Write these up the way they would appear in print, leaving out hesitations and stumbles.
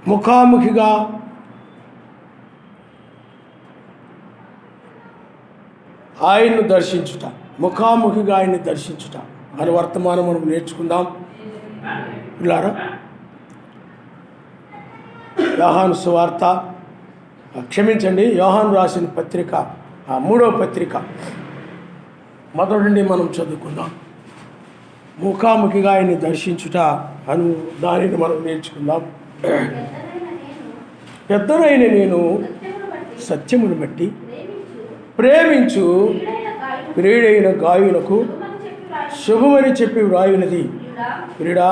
ముఖాముఖిగా ఆయన్ను దర్శించుట, ముఖాముఖిగా ఆయన్ని దర్శించుట అని వర్తమానం మనం నేర్చుకుందాం. పిల్లారా, యోహాను సువార్త, క్షమించండి, యోహాను రాసిన పత్రిక 3వ పత్రిక మొదటి నుండి మనం చదువుకుందాం. ముఖాముఖిగా ఆయన్ని దర్శించుట అని దానిని మనం నేర్చుకుందాం. పెద్దనైన నేను సత్యమును బట్టి ప్రేమించు ప్రియుడైన గాయునకు శుభమని చెప్పి వ్రాయునది, ప్రియుడా,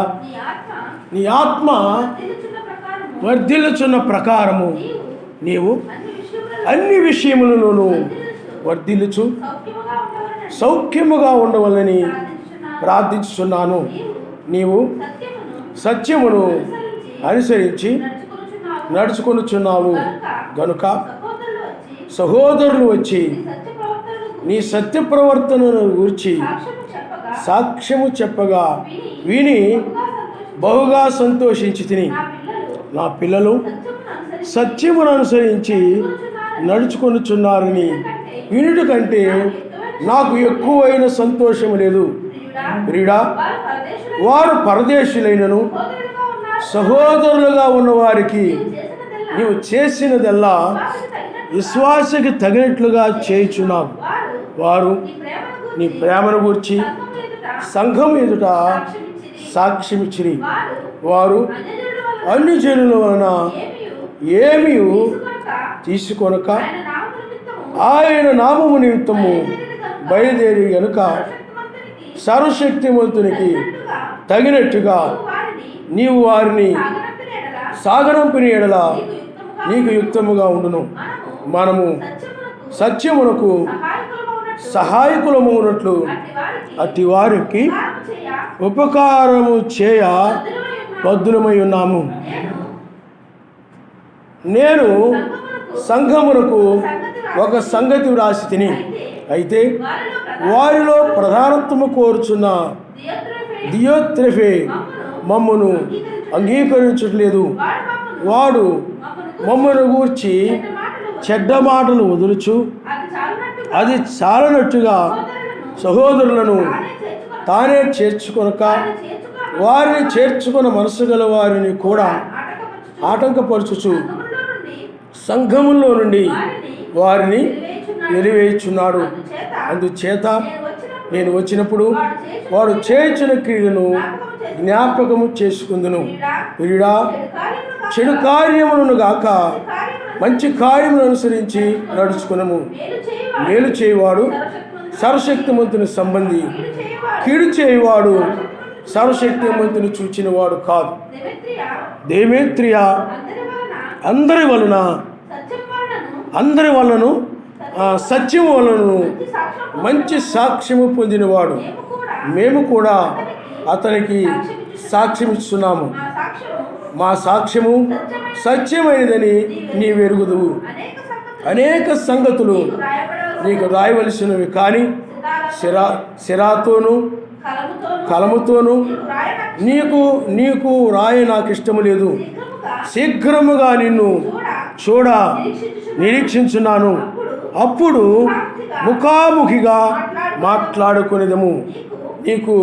నీ ఆత్మ వర్ధిల్లుచున్న ప్రకారము నీవు అన్ని విషయములలోనూ వర్ధిల్లుచు సౌఖ్యముగా ఉండవలని ప్రార్థించుచున్నాను. నీవు సత్యమును అనుసరించి నడుచుకొనుచున్నావు గనుక సహోదరులు వచ్చి నీ సత్య ప్రవర్తనను గురించి సాక్ష్యము చెప్పగా విని బహుగా సంతోషించి తిని, నా పిల్లలు సత్యమును అనుసరించి నడుచుకొనుచున్నారని వినుట కంటే నాకు ఎక్కువైన సంతోషము లేదు. ప్రియుడా, వారు పరదేశులైనను సహోదరులుగా ఉన్నవారికి నీవు చేసినదల్లా విశ్వాసకి తగినట్లుగా చేయుచున్నావు. వారు నీ ప్రేమను గూర్చి సంఘం ఎదుట సాక్ష్యమిచ్చిరి. వారు అన్ని జనుల వలన ఏమీ తీసుకొనక ఆయన నామము నిమిత్తము బయలుదేరి గనుక సర్వశక్తిమంతునికి తగినట్టుగా నీవు వారిని సాగనంపిన ఎడల నీకు యుక్తముగా ఉండును. మనము సత్యమునకు సహాయకులము ఉన్నట్లు అట్టి వారికి ఉపకారము చేయ బద్ధులమై ఉన్నాము. నేను సంఘమునకు ఒక సంగతి వ్రాసి తిని, అయితే వారిలో ప్రధానత్వము కోరుచున్న దియోత్రెఫే మమ్మను అంగీకరించట్లేదు. వాడు మమ్మను గూర్చి చెడ్డ మాటలు వదులుచు అది చాలనట్టుగా సహోదరులను తానే చేర్చుకొనక వారిని చేర్చుకున్న మనసు గల వారిని కూడా ఆటంకపరచుచు సంఘములో నుండి వారిని వెలివేయుచున్నాడు. అందుచేత నేను వచ్చినప్పుడు వాడు చేయించిన క్రియలను జ్ఞాపకము చేసుకుందును. ప్రియుడా, చెడు కార్యములను గాక మంచి కార్యములను అనుసరించి నడుచుకునము. మేలు చేయువాడు సర్వశక్తిమంతుని సంబంధి, కీడు చేయువాడు సర్వశక్తిమంతుని చూచినవాడు కాదు. దేమేత్రియ అందరి వలన సత్యము వలన మంచి సాక్ష్యము పొందినవాడు. మేము కూడా అతనికి సాక్ష్యం ఇస్తున్నాము. మా సాక్ష్యము సత్యమైనదని నీవెరుగుదువు. అనేక సంగతులు నీకు రాయవలసినవి కానీ సిరాతోనూ కలముతోనూ నీకు రాయ నాకు ఇష్టము లేదు. శీఘ్రముగా నిన్ను చూడ నిరీక్షించున్నాను. అప్పుడు ముఖాముఖిగా మాట్లాడుకునేదము. నీకు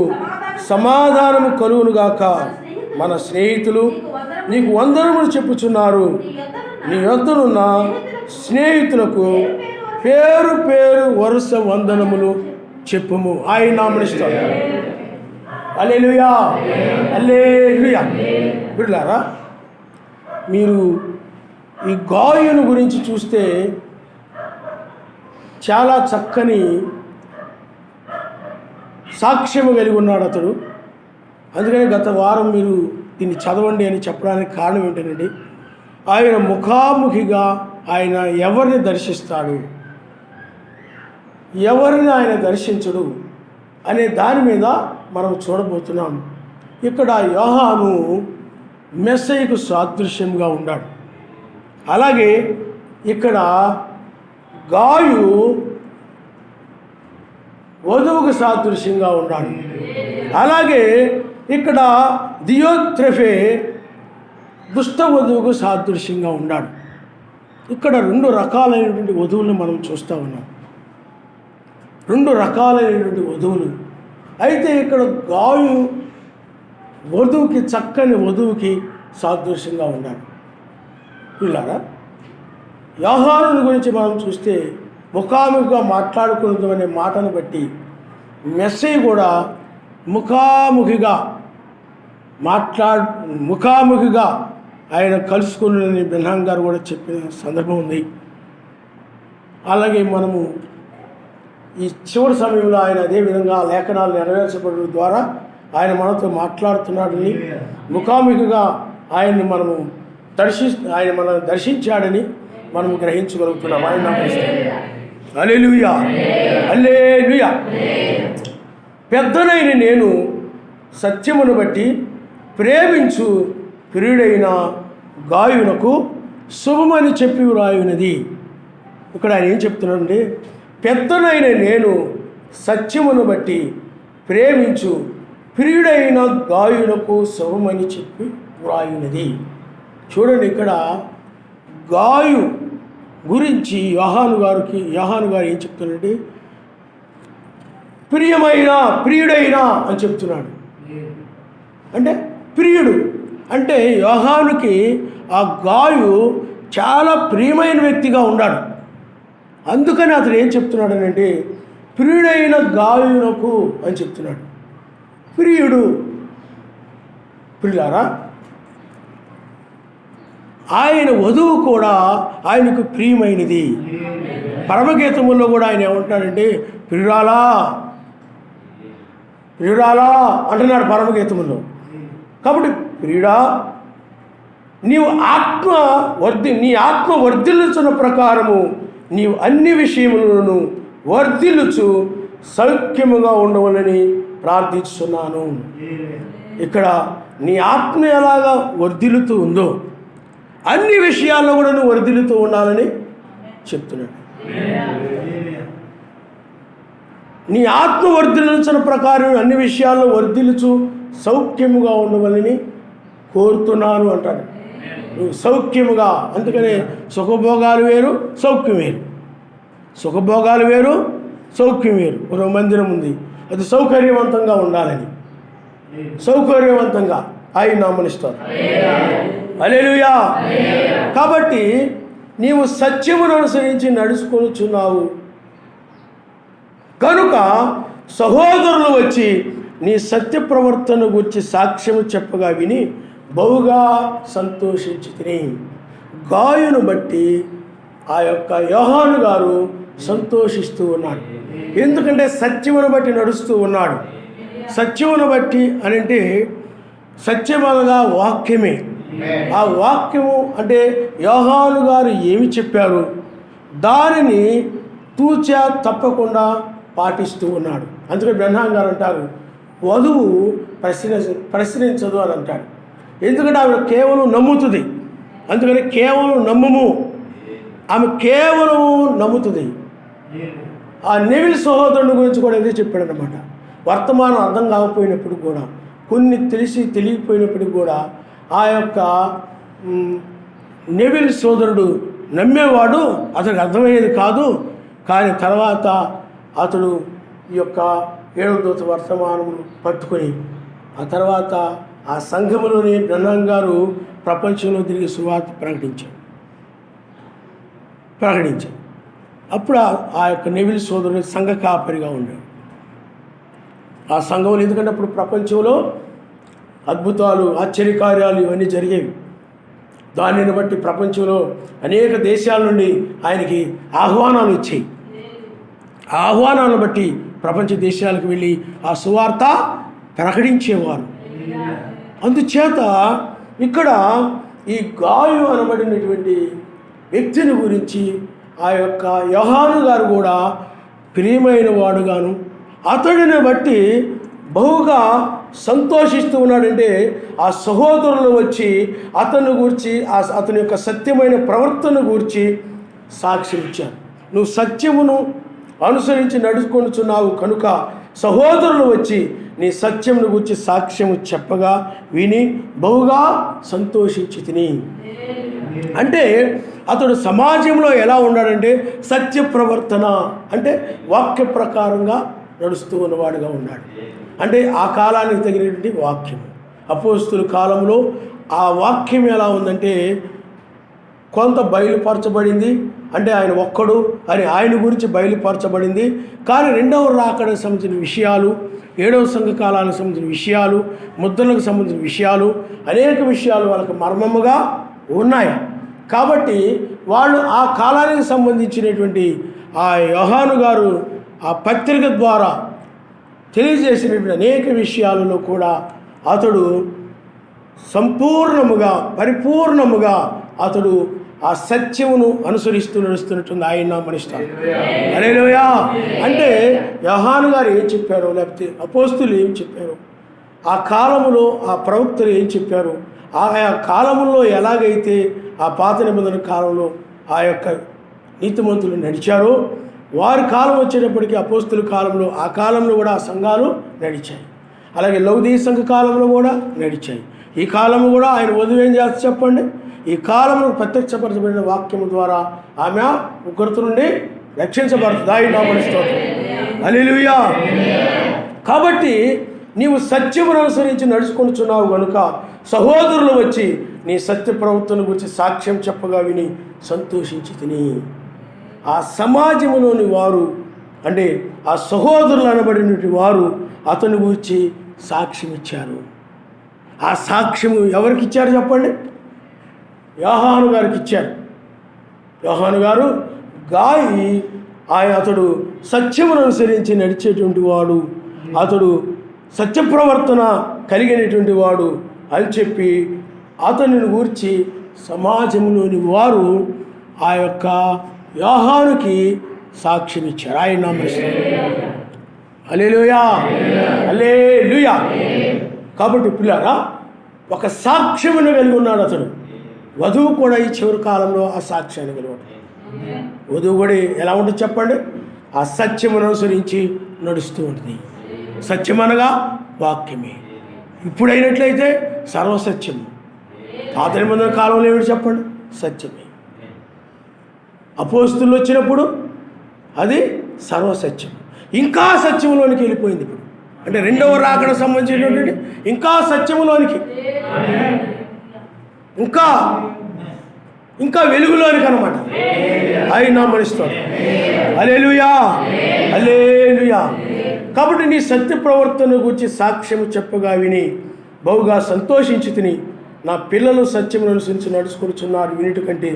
సమాధానము కలుగునుగాక. మన స్నేహితులు నీకు వందనములు చెప్పుచున్నారు. నీ యొద్దనున్న స్నేహితులకు పేరు పేరు వరుస వందనములు చెప్పుము. ఆయన నామనిస్తాడు. హల్లెలూయా, హల్లెలూయా. బిడ్డలారా, మీరు ఈ గాయుని గురించి చూస్తే చాలా చక్కని సాక్ష్యము కలిగి ఉన్నాడు అతడు. అందుకని గత వారం మీరు దీన్ని చదవండి అని చెప్పడానికి కారణం ఏంటంటే, ఆయన ముఖాముఖిగా ఆయన ఎవరిని దర్శిస్తాడు, ఎవరిని ఆయన దర్శించడు అనే దాని మీద మనం చూడబోతున్నాం. ఇక్కడ యోహాను మెస్సయ్యకు సాదృశ్యంగా ఉన్నాడు. అలాగే ఇక్కడ గాయు వధువుకు సాదృశ్యంగా ఉన్నాడు. అలాగే ఇక్కడ దియోత్రెఫే దుష్ట వధువుకు సాదృశ్యంగా ఉన్నాడు. ఇక్కడ 2 రకాలైనటువంటి వధువులను మనం చూస్తూ ఉన్నాం. 2 రకాలైనటువంటి వధువులు. అయితే ఇక్కడ గాయు వధువుకి, చక్కని వధువుకి సాదృశ్యంగా ఉన్నాడు. పిల్లారా, యోహాను గురించి మనం చూస్తే ముఖాముఖిగా మాట్లాడుకున్నది అనే మాటను బట్టి మెస్సీ కూడా ముఖాముఖిగా ఆయన కలుసుకుని బ్రహ్మాం గారు కూడా చెప్పిన సందర్భం ఉంది. అలాగే మనము ఈ చివరి సమయంలో ఆయన అదేవిధంగా లేఖనాలు నెరవేర్చబడడం ద్వారా ఆయన మనతో మాట్లాడుతున్నాడని, ముఖాముఖిగా ఆయన్ని మనము ఆయన మనల్ని దర్శించాడని మనము గ్రహించగలుగుతున్నాం. ఆయన హల్లెలూయా, హల్లెలూయా. పెద్దనైన నేను సత్యమును బట్టి ప్రేమించు ప్రియుడైన గాయునకు శుభమని చెప్పి వ్రాయునది. ఇక్కడ ఆయన ఏం చెప్తున్నాడంటే, పెద్దనైన నేను సత్యమును బట్టి ప్రేమించు ప్రియుడైన గాయునకు శుభమని చెప్పి వ్రాయునది. చూడండి, ఇక్కడ గాయు గురించి యోహాను గారు ఏం చెప్తున్నాడంటే, ప్రియుడైన అని చెప్తున్నాడు. అంటే ప్రియుడు అంటే యోహానుకి ఆ గాయు చాలా ప్రియమైన వ్యక్తిగా ఉన్నాడు. అందుకని అతను ఏం చెప్తున్నాడు అంటే, ప్రియుడైన గాయునకు అని చెప్తున్నాడు. ప్రియులారా, ఆయన వధువు కూడా ఆయనకు ప్రియమైనది. పరమగీతముల్లో కూడా ఆయన ఏమంటున్నాడంటే, ప్రియురాలా అంటున్నాడు పరమగీతముల్లో. కాబట్టి ప్రియుడా, నీ ఆత్మ వర్ధిల్లుచున్న ప్రకారము నీవు అన్ని విషయములను వర్ధిల్లుచు సౌఖ్యముగా ఉండవలని ప్రార్థిస్తున్నాను. ఇక్కడ నీ ఆత్మ ఎలాగా వర్ధిల్లుతూ ఉందో అన్ని విషయాల్లో కూడా నువ్వు వర్ధిల్లుతూ ఉండాలని చెప్తున్నాడు. నీ ఆత్మ వర్ధిల్లుచున్న ప్రకారం అన్ని విషయాల్లో వర్ధిల్లుచు సౌఖ్యముగా ఉండవలని కోరుతున్నాను అంటాడు. నువ్వు సౌఖ్యముగా, అందుకనే సుఖభోగాలు వేరు, సౌఖ్యం వేరు. సుఖభోగాలు వేరు, సౌఖ్యం వేరు. ఒక మందిరం ఉంది, అది సౌకర్యవంతంగా ఉండాలని, సౌకర్యవంతంగా ఆయన నామనిస్తారు. హల్లెలూయా. కాబట్టి నీవు సత్యమును అనుసరించి నడుచుకొనుచున్నావు కనుక సహోదరులు వచ్చి నీ సత్య ప్రవర్తన గురించి సాక్ష్యము చెప్పగా విని బహుగా సంతోషించితిని. గాయును బట్టి ఆ యొక్క యోహాను గారు సంతోషిస్తూ ఉన్నాడు. ఎందుకంటే సత్యమును బట్టి నడుస్తూ ఉన్నాడు. సత్యమును బట్టి అని అంటే సత్యమనగా వాక్యమే. ఆ వాక్యము అంటే యోహాను గారు ఏమి చెప్పారు దానిని తూచా తప్పకుండా పాటిస్తూ ఉన్నాడు. అందుకని బ్రహ్మాం గారు అంటారు, వధువు ప్రశ్నించదు అని అంటాడు. ఎందుకంటే ఆమె కేవలం నమ్ముతుంది. అందుకని కేవలం నమ్ముము, ఆమె కేవలం నమ్ముతుంది. ఆ నెవిల్ సహోదరుని గురించి కూడా ఇదే చెప్పాడనమాట. వర్తమానం అర్థం కాకపోయినప్పుడు కూడా, కొన్ని తెలిసి తెలియకపోయినప్పటికి కూడా ఆ యొక్క నెవిల్ సోదరుడు నమ్మేవాడు, అతనికి అర్థమయ్యేది కాదు. కానీ తర్వాత అతడు ఈ యొక్క 7వ దూత వర్తమానమును పట్టుకొని ఆ తర్వాత ఆ సంఘములోని బ్రహ్మాం గారు ప్రపంచంలో తిరిగి సువార్త ప్రకటించాడు. అప్పుడు ఆ యొక్క నెవిల్ సోదరుని సంఘ కాపరిగా ఉండాడు. ఆ సంఘంలో, ఎందుకంటే అప్పుడు ప్రపంచంలో అద్భుతాలు, ఆశ్చర్యకార్యాలు ఇవన్నీ జరిగేవి. దానిని బట్టి ప్రపంచంలో అనేక దేశాల నుండి ఆయనకి ఆహ్వానాలు వచ్చాయి. ఆ ఆహ్వానాలను బట్టి ప్రపంచ దేశాలకు వెళ్ళి ఆ సువార్త ప్రకటించేవారు. అందుచేత ఇక్కడ ఈ గాయు అనబడినటువంటి వ్యక్తిని గురించి ఆ యొక్క యోహాను గారు కూడా ప్రియమైన వాడుగాను అతడిని బట్టి బహుగా సంతోషిస్తూ ఉన్నాడంటే, ఆ సహోదరులు వచ్చి అతను గురించి అతని యొక్క సత్యమైన ప్రవర్తన గురించి సాక్ష్యం ఇచ్చారు. నువ్వు సత్యమును అనుసరించి నడుచుకొనుచున్నావు కనుక సహోదరులు వచ్చి నీ సత్యమును గురించి సాక్ష్యము చెప్పగా విని బహుగా సంతోషించి తిని. అంటే అతడు సమాజంలో ఎలా ఉన్నాడంటే సత్య ప్రవర్తన అంటే వాక్య ప్రకారంగా నడుస్తూ ఉన్నవాడుగా ఉన్నాడు. అంటే ఆ కాలానికి తగినటువంటి వాక్యం. అపోస్తుల కాలంలో ఆ వాక్యం ఎలా ఉందంటే కొంత బయలుపరచబడింది, అంటే ఆయన ఒక్కడు అని ఆయన గురించి బయలుపరచబడింది. కానీ రెండవ రాకడకు సంబంధించిన విషయాలు, ఏడవ సంఘ కాలానికి సంబంధించిన విషయాలు, ముద్రలకు సంబంధించిన విషయాలు, అనేక విషయాలు వాళ్ళకి మర్మముగా ఉన్నాయి. కాబట్టి వాళ్ళు ఆ కాలానికి సంబంధించినటువంటి ఆ యోహాను గారు ఆ పత్రిక ద్వారా తెలియజేసినటువంటి అనేక విషయాలలో కూడా అతడు సంపూర్ణముగా పరిపూర్ణముగా అతడు ఆ సత్యమును అనుసరిస్తూ నడుస్తున్నట్టుంది. ఆయన మనిస్తాడు. హల్లెలూయా. అంటే యోహాను గారు ఏం చెప్పారో, లేకపోతే అపోస్తులు ఏం చెప్పారో, ఆ కాలములో ఆ ప్రవక్తలు ఏం చెప్పారు, ఆయా కాలములో ఎలాగైతే ఆ పాత నిబంధన కాలంలో ఆ యొక్క నీతిమంతులు నడిచారో, వారి కాలం వచ్చేటప్పటికీ అపోస్తుల కాలంలో ఆ కాలంలో కూడా ఆ సంఘాలు నడిచాయి. అలాగే లౌదీ సంఘ కాలంలో కూడా నడిచాయి. ఈ కాలము కూడా ఆయన వధువు ఏం చేస్తే చెప్పండి, ఈ కాలంలో ప్రత్యక్షపరచబడిన వాక్యము ద్వారా ఆమె ఉగ్రత నుండి రక్షించబడుతుంది. ఆయన నామమున స్తోత్రం. హల్లెలూయా. కాబట్టి నీవు సత్యమును అనుసరించి నడుచుకొనుచున్నావు గనుక సహోదరులు వచ్చి నీ సత్య ప్రవర్తన గురించి సాక్ష్యం చెప్పగా విని సంతోషించి తిని. ఆ సమాజంలోని వారు అంటే ఆ సహోదరులు అనబడినటువంటి వారు అతని గురించి సాక్ష్యం ఇచ్చారు. ఆ సాక్ష్యము ఎవరికి ఇచ్చారు చెప్పండి? యోహాను గారికి ఇచ్చారు. యోహాను గారు గాయి అతడు సత్యమును అనుసరించి నడిచేటువంటి వాడు, అతడు సత్యప్రవర్తన కలిగినటువంటి వాడు అని చెప్పి అతనిని గూర్చి సమాజంలోని వారు ఆ యొక్క యోహానుకి సాక్ష్యం ఇచ్చారు. ఆయన నామమున హల్లెలూయా, హల్లెలూయా. కాబట్టి పిల్లారా, ఒక సాక్ష్యమును కలిగి ఉన్నాడు అతడు. వధువు కూడా ఈ చివరి కాలంలో ఆ సాక్ష్యాన్ని కలిగి ఉంటాడు. వధువు కూడా ఎలా ఉంటుంది చెప్పండి? ఆ సత్యమును అనుసరించి నడుస్తూ ఉంటుంది. సత్యమనగా వాక్యమే. ఇప్పుడైనట్లయితే సర్వసత్యము. పాత నిబంధన కాలంలో ఏమిటి చెప్పండి? సత్యమే. అపోస్తులు వచ్చినప్పుడు అది సర్వసత్యం. ఇంకా సత్యములోనికి వెళ్ళిపోయింది. ఇప్పుడు అంటే రెండవ రాకడ సంబంధించినటువంటి ఇంకా సత్యములోనికి, ఇంకా ఇంకా వెలుగులోనికి అనమాట. ఆయన నామమున హల్లెలూయా, హల్లెలూయా. కాబట్టి నీ సత్య ప్రవర్తన గురించి సాక్ష్యము చెప్పగా విని బహుగా సంతోషించి తిని. నా పిల్లలు సత్యమును అనుసరించి నడుచుకొనుచున్నారు వినుట కంటే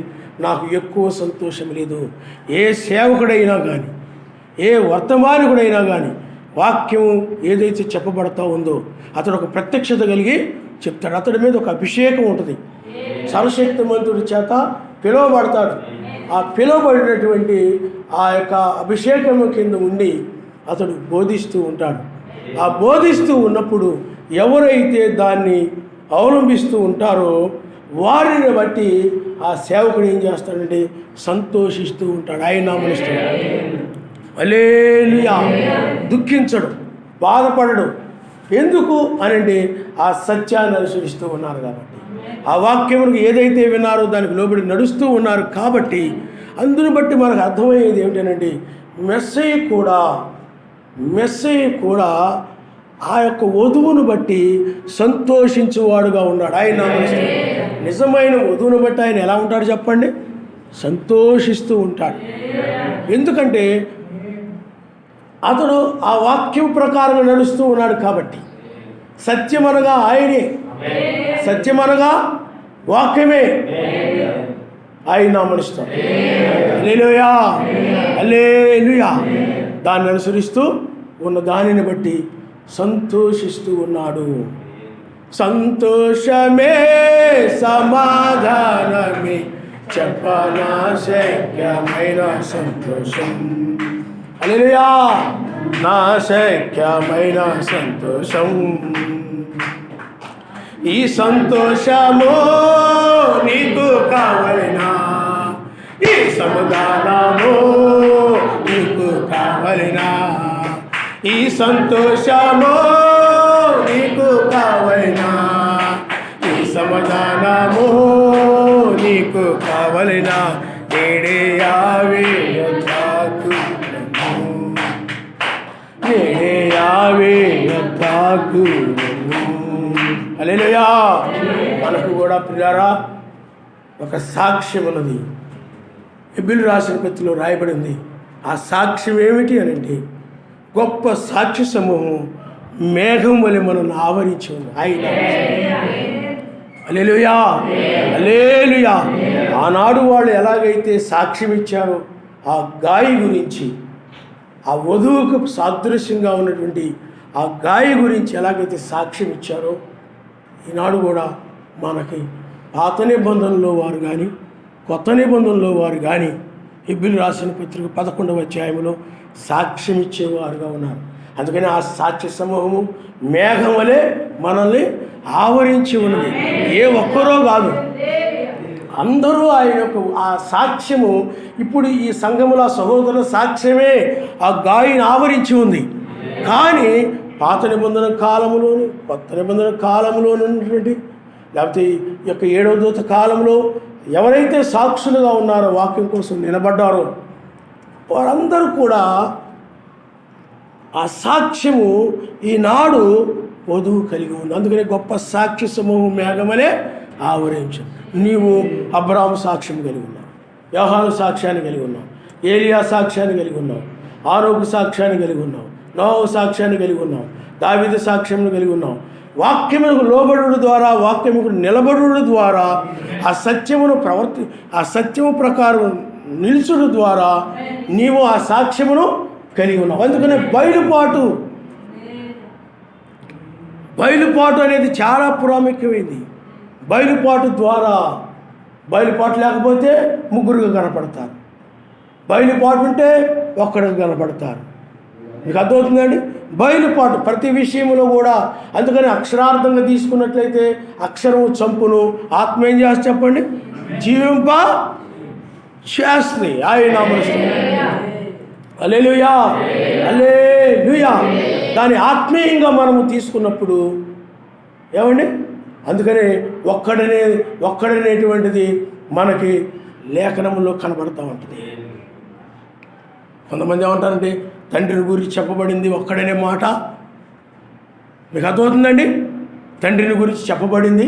నాకు ఎక్కువ సంతోషం లేదు. ఏ సేవకుడైనా కానీ, ఏ వర్తమానికుడైనా కానీ వాక్యం ఏదైతే చెప్పబడతా ఉందో అతడు ఒక ప్రత్యక్షత కలిగి చెప్తాడు. అతడి మీద ఒక అభిషేకం ఉంటుంది. సర్వశక్తిమంతుడి చేత పిలువబడతాడు. ఆ పిలువబడినటువంటి ఆ యొక్క అభిషేకం కింద ఉండి అతడు బోధిస్తూ ఉంటాడు. ఆ బోధిస్తూ ఉన్నప్పుడు ఎవరైతే దాన్ని అవలంబిస్తూ ఉంటారో వారిని బట్టి ఆ సేవకుడు ఏం చేస్తాడంటే సంతోషిస్తూ ఉంటాడు. ఆయన నామమున హల్లెలూయా. దుఃఖించడు, బాధపడడు. ఎందుకు అనంటే ఆ సత్యాన్ని అనుసరిస్తూ ఉన్నారు కాబట్టి, ఆ వాక్యములకు ఏదైతే విన్నారో దానికి లోబడి నడుస్తూ ఉన్నారు కాబట్టి. అందుని బట్టి మనకు అర్థమయ్యేది ఏమిటంటే మెస్సయ్య కూడా ఆ యొక్క వధువును బట్టి సంతోషించువాడుగా ఉన్నాడు. ఆయన నిజమైన వధువును బట్టి ఆయన ఎలా ఉంటాడు చెప్పండి? సంతోషిస్తూ ఉంటాడు. ఎందుకంటే అతడు ఆ వాక్యం ప్రకారంగా నడుస్తూ ఉన్నాడు కాబట్టి. సత్యమనగా ఆయనే, సత్యమనగా వాక్యమే. ఆయన నామమున హల్లెలూయా, హల్లెలూయా. దాన్ని అనుసరిస్తూ ఉన్న దానిని బట్టి సంతోషిస్తూ ఉన్నాడు. సంతోషమే సమాధానమే చెప్పనా శక్యమైన సంతోషం. హల్లెలూయా. నా శక్యమైన సంతోషం. ఈ సంతోషము నీకు కావలెనా? ఈ సమాధానము నీకు కావలెనా? ఈ సంతోషము వలన నేడే యావేయొద్దకు నేడే యావేయొద్దకు. హల్లెలూయా. మనకు కూడా ప్రియులారా ఒక సాక్ష్యం ఉన్నది. హెబ్రీయులకు రాసిన పత్రికలో రాయబడింది. ఆ సాక్ష్యం ఏమిటి అని అంటే గొప్ప సాక్షి సమూహం మేఘం వలె మనల్ని ఆవరించి ఉంది. ఆయన హల్లెలూయా హల్లెలూయా. ఆనాడు వాళ్ళు ఎలాగైతే సాక్ష్యం ఇచ్చారో ఆ గాయి గురించి, ఆ వధువుకు సాదృశ్యంగా ఉన్నటువంటి ఆ గాయి గురించి ఎలాగైతే సాక్ష్యం ఇచ్చారో ఈనాడు కూడా మనకి పాత నిబంధనలో వారు కానీ కొత్త నిబంధనలో వారు కానీ హెబ్రీయులకు రాసిన పత్రిక 11వ అధ్యాయంలో సాక్ష్యం ఇచ్చేవారుగా ఉన్నారు. అందుకని ఆ సాక్ష్య సమూహము మేఘం వలె మనల్ని ఆవరించి ఉన్నది. ఏ ఒక్కరో కాదు, అందరూ ఆయన యొక్క ఆ సాక్ష్యము ఇప్పుడు ఈ సంఘముల సహోదరుల సాక్ష్యమే ఆ గాయని ఆవరించి ఉంది. కానీ పాత నిబంధన కాలంలోని కొత్త నిబంధన కాలంలో ఉన్నటువంటి లేకపోతే ఈ యొక్క 7వ దూత కాలంలో ఎవరైతే సాక్షులుగా ఉన్నారో, వాక్యం కోసం నిలబడ్డారో వారందరూ కూడా ఆ సాక్ష్యము ఈనాడు వధువు కలిగి ఉంది. అందుకనే గొప్ప సాక్షి సమూహం మేఘమలే ఆవరించు. నీవు అబ్రాహాము సాక్ష్యం కలిగి ఉన్నావు, యోహాను సాక్ష్యాన్ని కలిగి ఉన్నావు, ఏలియా సాక్ష్యాన్ని కలిగి ఉన్నావు, ఆరోగ్య సాక్ష్యాన్ని కలిగి ఉన్నావు, నోవహు సాక్ష్యాన్ని కలిగి ఉన్నావు, దావీదు సాక్ష్యాన్ని కలిగి ఉన్నావు. వాక్యమునకు లోబడుడు ద్వారా, వాక్యముకు నిలబడుడు ద్వారా, ఆ సత్యము ప్రకారం నిలుచుడు ద్వారా నీవు ఆ సాక్ష్యమును కలిగి ఉన్నావు. అందుకనే బయలుపాటు అనేది చాలా ప్రాముఖ్యమైంది. బయలుపాటు ద్వారా, బయలుపాటు లేకపోతే ముగ్గురుగా కనపడతారు, బయలుపాటు ఉంటే ఒక్కడిగా కనపడతారు. మీకు అర్థమవుతుందండి? బయలుపాటు ప్రతి విషయంలో కూడా. అందుకని అక్షరార్థంగా తీసుకున్నట్లయితే అక్షరము చంపును, ఆత్మ ఏం చేస్తే చెప్పండి, జీవింప చేస్తుంది. ఆయన హల్లెలూయా హల్లెలూయా. దాని ఆత్మీయంగా మనము తీసుకున్నప్పుడు ఏమండి, అందుకనే ఒక్కడనేటువంటిది మనకి లేఖనంలో కనబడుతూ ఉంటుంది. కొంతమంది ఏమంటారంటే తండ్రిని గురించి చెప్పబడింది ఒక్కడనే మాట. మీకు అర్థమవుతుందండి? తండ్రిని గురించి చెప్పబడింది.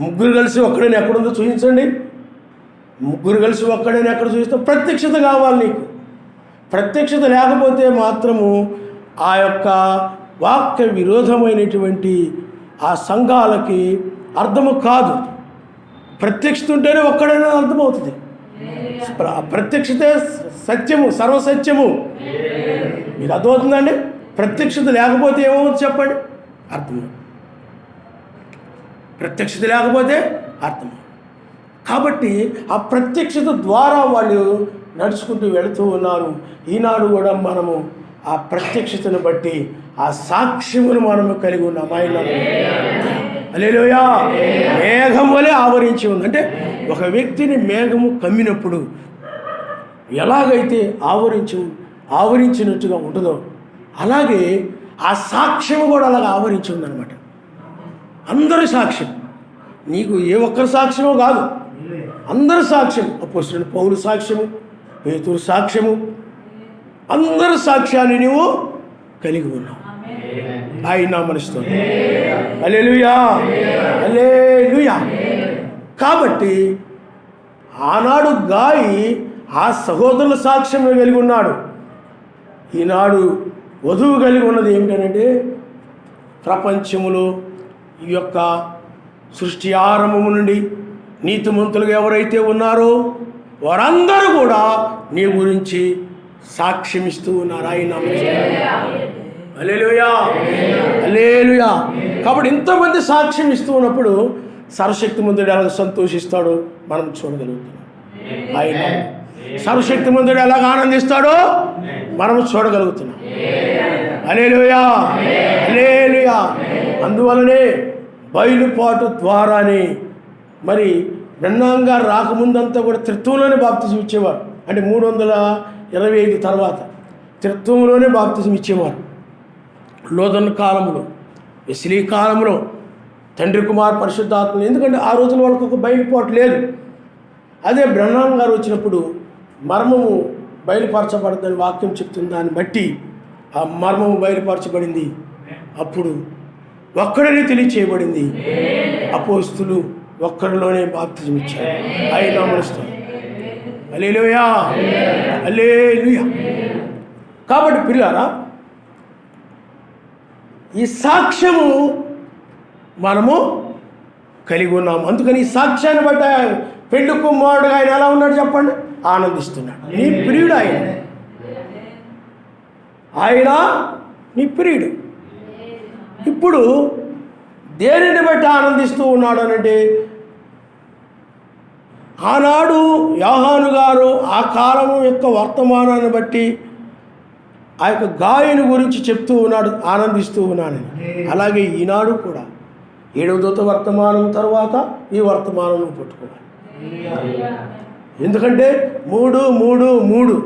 ముగ్గురు కలిసి ఒక్కడని ఎక్కడుందో చూపించండి. ముగ్గురు కలిసి ఒక్కడని ఎక్కడ చూపిస్తాం? ప్రత్యక్షత కావాలి నీకు. ప్రత్యక్షత లేకపోతే మాత్రము ఆ యొక్క వాక్య విరోధమైనటువంటి ఆ సంఘాలకి అర్థము కాదు. ప్రత్యక్షత ఉంటేనే ఒక్కడైనా అర్థమవుతుంది. ప్రత్యక్షతే సత్యము, సర్వసత్యము. మీకు అర్థమవుతుందండి? ప్రత్యక్షత లేకపోతే ఏమవుతుంది చెప్పండి? అర్థం. ప్రత్యక్షత లేకపోతే అర్థం. కాబట్టి ఆ ప్రత్యక్షత ద్వారా వాళ్ళు నడుచుకుంటూ వెళుతూ ఉన్నారు. ఈనాడు కూడా మనము ఆ ప్రత్యక్షతను బట్టి ఆ సాక్ష్యమును మనము కలిగి ఉన్నాం. ఆయన హల్లెలూయా. మేఘం వలె ఆవరించి ఉంది. అంటే ఒక వ్యక్తిని మేఘము కమ్మినప్పుడు ఎలాగైతే ఆవరించినట్టుగా ఉంటుందో అలాగే ఆ సాక్ష్యము కూడా అలాగ ఆవరించి ఉందన్నమాట. అందరి సాక్ష్యం, నీకు ఏ ఒక్కరి సాక్ష్యమో కాదు, అందరి సాక్ష్యం. అపోస్తలుడైన పౌలు సాక్ష్యము, పేతురు సాక్ష్యము, అందరి సాక్ష్యాన్ని నువ్వు కలిగి ఉన్నావు. ఆయన మనసుతో హల్లెలూయా హల్లెలూయా. కాబట్టి ఆనాడు గాయి ఆ సహోదరుల సాక్ష్యం కలిగి ఉన్నాడు. ఈనాడు వధువు కలిగి ఉన్నది ఏమిటంటే ప్రపంచములో ఈ యొక్క సృష్టి ఆరంభము నుండి నీతిమంతులుగా ఎవరైతే ఉన్నారో వారందరూ కూడా నీ గురించి సాక్ష్యమిస్తూ ఉన్నారు. ఆయన హల్లెలూయా హల్లెలూయా. కాబట్టి ఇంతమంది సాక్ష్యం ఇస్తూ ఉన్నప్పుడు సర్వశక్తిమంతుడు ఎలాగ సంతోషిస్తాడో మనం చూడగలుగుతున్నాం. ఆయన సర్వశక్తిమంతుడు ఎలాగ ఆనందిస్తాడో మనం చూడగలుగుతున్నాం. హల్లెలూయా హల్లెలూయా. అందువలనే బయలుపాటు ద్వారానే మరి బ్రహ్మాంగా రాకముందంతా కూడా త్రిత్వంలోనే బాప్తిజం ఇచ్చేవారు. అంటే 325 తర్వాత త్రిత్వంలోనే బాప్తిజం ఇచ్చేవారు. లోదన్ కాలంలో, వెస్లీ కాలంలో తండ్రి కుమార్ పరిశుద్ధాత్మ. ఎందుకంటే ఆ రోజున వాళ్ళకు ఒక బయలుపాటు లేదు. అదే బ్రహ్మం గారు వచ్చినప్పుడు మర్మము బయలుపరచబడదని వాక్యం చెప్తుంది. దాన్ని బట్టి ఆ మర్మము బయలుపరచబడింది. అప్పుడు ఒక్కడనే తెలియచేయబడింది. అపోస్తులు ఒక్కడిలోనే బాప్తిజం ఇచ్చారు. ఆయన నామమున హల్లెలూయా, హల్లెలూయా. కాబట్టి ప్రియులారా, ఈ సాక్ష్యము మనము కలిగి ఉన్నాము. అందుకని ఈ సాక్ష్యాన్ని బట్టి పెళ్లి కుమారుడు ఆయన ఎలా ఉన్నాడు చెప్పండి? ఆనందిస్తున్నాడు. నీ ప్రియుడు ఆయన, ఆయన నీ ప్రియుడు. ఇప్పుడు దేనిని బట్టి ఆనందిస్తూ ఉన్నాడు అనంటే, ఆనాడు యోహాను గారు ఆ కాలము యొక్క వర్తమానాన్ని బట్టి ఆ యొక్క గాయని గురించి చెప్తూ ఉన్నాడు, ఆనందిస్తూ ఉన్నానని. అలాగే ఈనాడు కూడా 7వ దూత వర్తమానం తర్వాత ఈ వర్తమానం పట్టుకోవాలి. ఎందుకంటే 3:3:3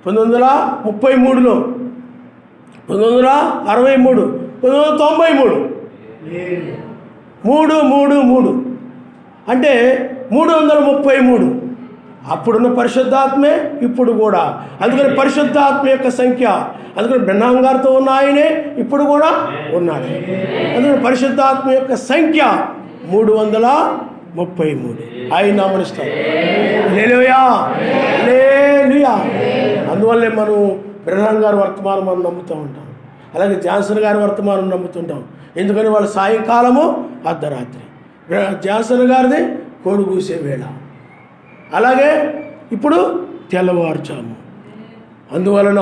1933లో, 1963, 1993 3:3:3 అంటే 333. అప్పుడున్న పరిశుద్ధాత్మే ఇప్పుడు కూడా. అందుకని పరిశుద్ధాత్మ యొక్క సంఖ్య, అందుకని బ్రహ్మం గారితో ఉన్న ఆయనే ఇప్పుడు కూడా ఉన్నాడు. అందుకని పరిశుద్ధాత్మ యొక్క సంఖ్య 333. ఆయన నామనిస్తారు. హల్లెలూయా, హల్లెలూయా. అందువల్లే మనం బ్రహ్మం గారి వర్తమానం మనం నమ్ముతూ ఉంటాం. అలాగే జాన్సన్ గారి వర్తమానం నమ్ముతుంటాం. ఎందుకని వాళ్ళు సాయంకాలము అర్ధరాత్రి. జాన్సన్ గారిది కోడి కూసే వేళ, అలాగే ఇప్పుడు తెల్లవారుజాము. అందువలన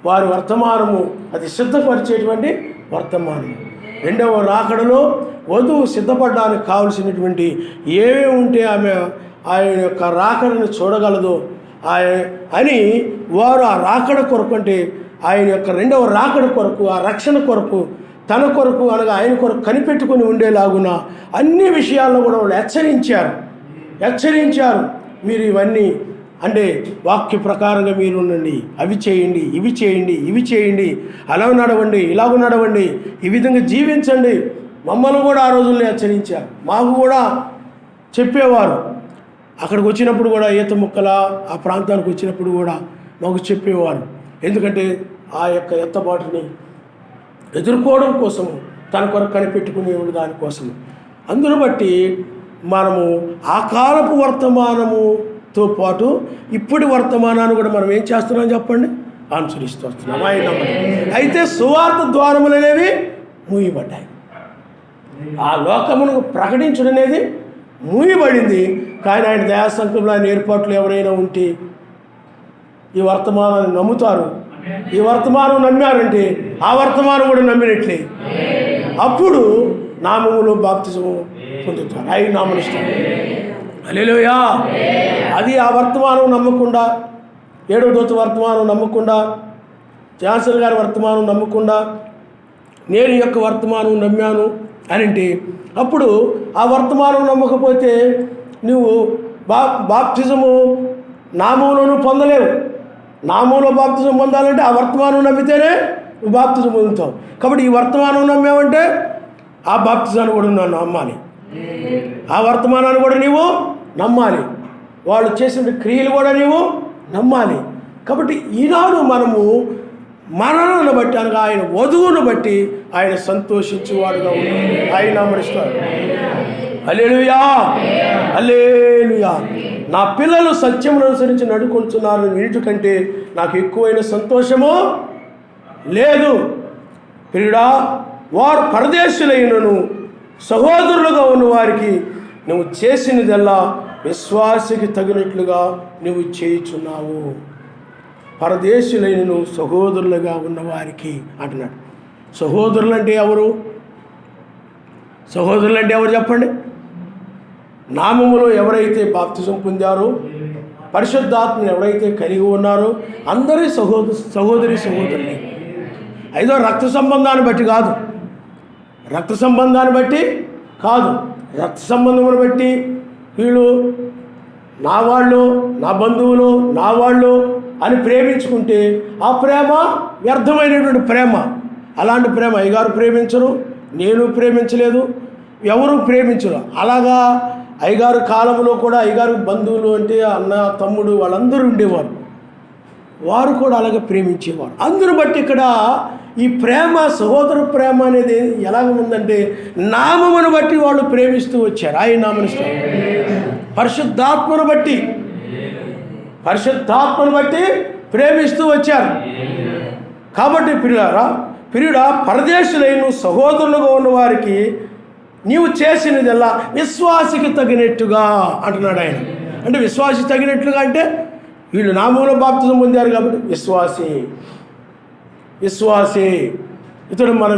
వారి వర్తమానము అది సిద్ధపరిచేటువంటి వర్తమానం. రెండవ రాకడలో వధువు సిద్ధపడడానికి కావలసినటువంటి ఏమేమి ఉంటే ఆమె ఆయన యొక్క రాకడను చూడగలదో అని వారు ఆ రాకడ కొరకు, అంటే ఆయన యొక్క రెండవ రాకడ కొరకు, ఆ రక్షణ కొరకు, తన కొరకు అనగా ఆయన కొరకు కనిపెట్టుకుని ఉండేలాగున అన్ని విషయాల్లో కూడా వాళ్ళు హెచ్చరించారు. మీరు ఇవన్నీ అంటే వాక్య ప్రకారంగా మీరు ఉండండి, అవి చేయండి, ఇవి చేయండి, ఇవి చేయండి, అలా నడవండి, ఇలాగ నడవండి, ఈ విధంగా జీవించండి. మమ్మల్ని కూడా ఆ రోజుల్లో హెచ్చరించారు. మాకు కూడా చెప్పేవారు. అక్కడికి వచ్చినప్పుడు కూడా ఈత ముక్కల ఆ ప్రాంతానికి వచ్చినప్పుడు కూడా మాకు చెప్పేవారు. ఎందుకంటే ఆ యొక్క ఎత్తబాటుని ఎదుర్కోవడం కోసము, తన కొరకు కనిపెట్టుకునే దానికోసము. అందును బట్టి మనము ఆ కాలపు వర్తమానముతో పాటు ఇప్పటి వర్తమానాన్ని కూడా మనం ఏం చేస్తున్నాం చెప్పండి? అనుసరిస్తూ వస్తున్నాం. ఆయన అయితే సువార్త ద్వారములు అనేవి మూయబడ్డాయి. ఆ లోకమును ప్రకటించడం అనేది మూయబడింది. కానీ ఆయన దయాసంకల్పంలో ఆయన ఏర్పాట్లు ఎవరైనా ఉంటే ఈ వర్తమానాన్ని నమ్ముతారు. ఈ వర్తమానం నమ్మారంటే ఆ వర్తమానం కూడా నమ్మినట్లే. అప్పుడు నామములో బాప్తిజము పొందుతారు. ఆయన నామనిష్టం. హల్లెలూయా. అది ఆ వర్తమానం నమ్మకుండా, 7వ దూత వర్తమానం నమ్మకుండా, జాన్సన్ గారి వర్తమానం నమ్మకుండా నేను యొక్క వర్తమానం నమ్మాను అని అంటే, అప్పుడు ఆ వర్తమానం నమ్మకపోతే నువ్వు బాప్తిజము నామంలోనూ పొందలేవు. నామంలో బాప్తిజం పొందాలంటే ఆ వర్తమానం నమ్మితేనే నువ్వు బాప్తిజం పొందుతావు. కాబట్టి ఈ వర్తమానం నమ్మావంటే ఆ బాప్తిజాన్ని కూడా నన్ను నమ్మాలి, ఆ వర్తమానాన్ని కూడా నీవు నమ్మాలి, వాళ్ళు చేసిన క్రియలు కూడా నీవు నమ్మాలి. కాబట్టి ఈనాడు మనము మరణాన్ని బట్టి అనగా ఆయన వధువును బట్టి ఆయన సంతోషించేవాడుగా ఉన్నాడు. ఆయన నామనిస్తాడు. హల్లెలూయా, హల్లెలూయా. నా పిల్లలు సత్యమును అనుసరించి నడుకొంటున్నారని వినుట కంటే నాకు ఎక్కువైన సంతోషము లేదు. ప్రియుడా, వారు పరదేశులైనను సహోదరులుగా ఉన్న వారికి నువ్వు చేసినదల్లా విశ్వాసికి తగినట్లుగా నువ్వు చేయుచున్నావు. పరదేశులైనను సహోదరులుగా ఉన్నవారికి అంటున్నాడు. సహోదరులు అంటే ఎవరు? సహోదరులు అంటే ఎవరు చెప్పండి? నామములో ఎవరైతే బాప్తిజం పొందారో, పరిశుద్ధాత్మను ఎవరైతే కలిగి ఉన్నారో అందరి సహోదరులే. ఐదో రక్త సంబంధాన్ని బట్టి కాదు, రక్త సంబంధాన్ని బట్టి కాదు, రక్త సంబంధమును బట్టి వీళ్ళు నా వాళ్ళు, నా బంధువులు, నా వాళ్ళు అని ప్రేమించుకుంటే ఆ ప్రేమ వ్యర్థమైనటువంటి ప్రేమ. అలాంటి ప్రేమ అయ్యగారు ప్రేమించరు, నేను ప్రేమించలేదు, ఎవరు ప్రేమించరు. అలాగా అయ్యగారు కాలంలో కూడా అయ్యగారు బంధువులు అంటే అన్న తమ్ముడు వాళ్ళందరూ ఉండేవారు. వారు కూడా అలాగే ప్రేమించేవారు. అందును బట్టి ఇక్కడ ఈ ప్రేమ, సహోదర ప్రేమ అనేది ఎలాగ ఉందంటే నామమును బట్టి వాళ్ళు ప్రేమిస్తూ వచ్చారు. ఆయన నామను పరిశుద్ధాత్మను బట్టి ప్రేమిస్తూ వచ్చారు. కాబట్టి ప్రియుడా, పరదేశులైన సహోదరులుగా ఉన్న వారికి నీవు చేసినదల్లా విశ్వాసికి తగినట్టుగా అంటున్నాడు ఆయన. అంటే విశ్వాసి తగినట్లుగా అంటే వీళ్ళు నామంలో బాప్తిజం పొందారు కాబట్టి విశ్వాసి, ఇతడు మన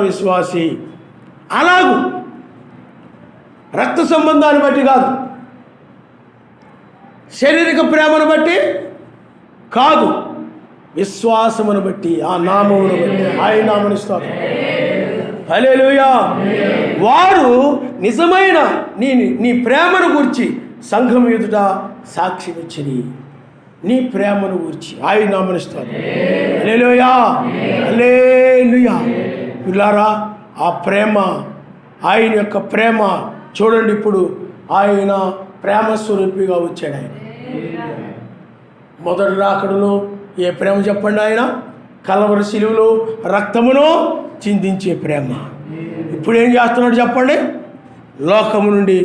విశ్వాసి. అలాగూ రక్త సంబంధాన్ని బట్టి కాదు, శారీరక ప్రేమను బట్టి కాదు, విశ్వాసమును బట్టి, ఆ నామమును బట్టి, ఆయన నామమును స్తోత్రం. హల్లెలూయా. వారు నిజమైన నీ ప్రేమను గురించి సంఘం ఎదుట సాక్ష్యం ఇచ్చిరి. నీ ప్రేమను గురించి ఆయన నామమును స్తోత్రం. హల్లెలూయా, హల్లెలూయా. పిల్లారా, ఆ ప్రేమ, ఆయన యొక్క ప్రేమ చూడండి. ఇప్పుడు ఆయన ప్రేమ స్వరూపిగా వచ్చాడు. ఆయన మొదటి రాకడలో ఏ ప్రేమ చెప్పండి? ఆయన కలవరి శిలువలో రక్తమును చిందించే ప్రేమ. ఇప్పుడు ఏం చేస్తున్నాడు చెప్పండి? లోకము నుండి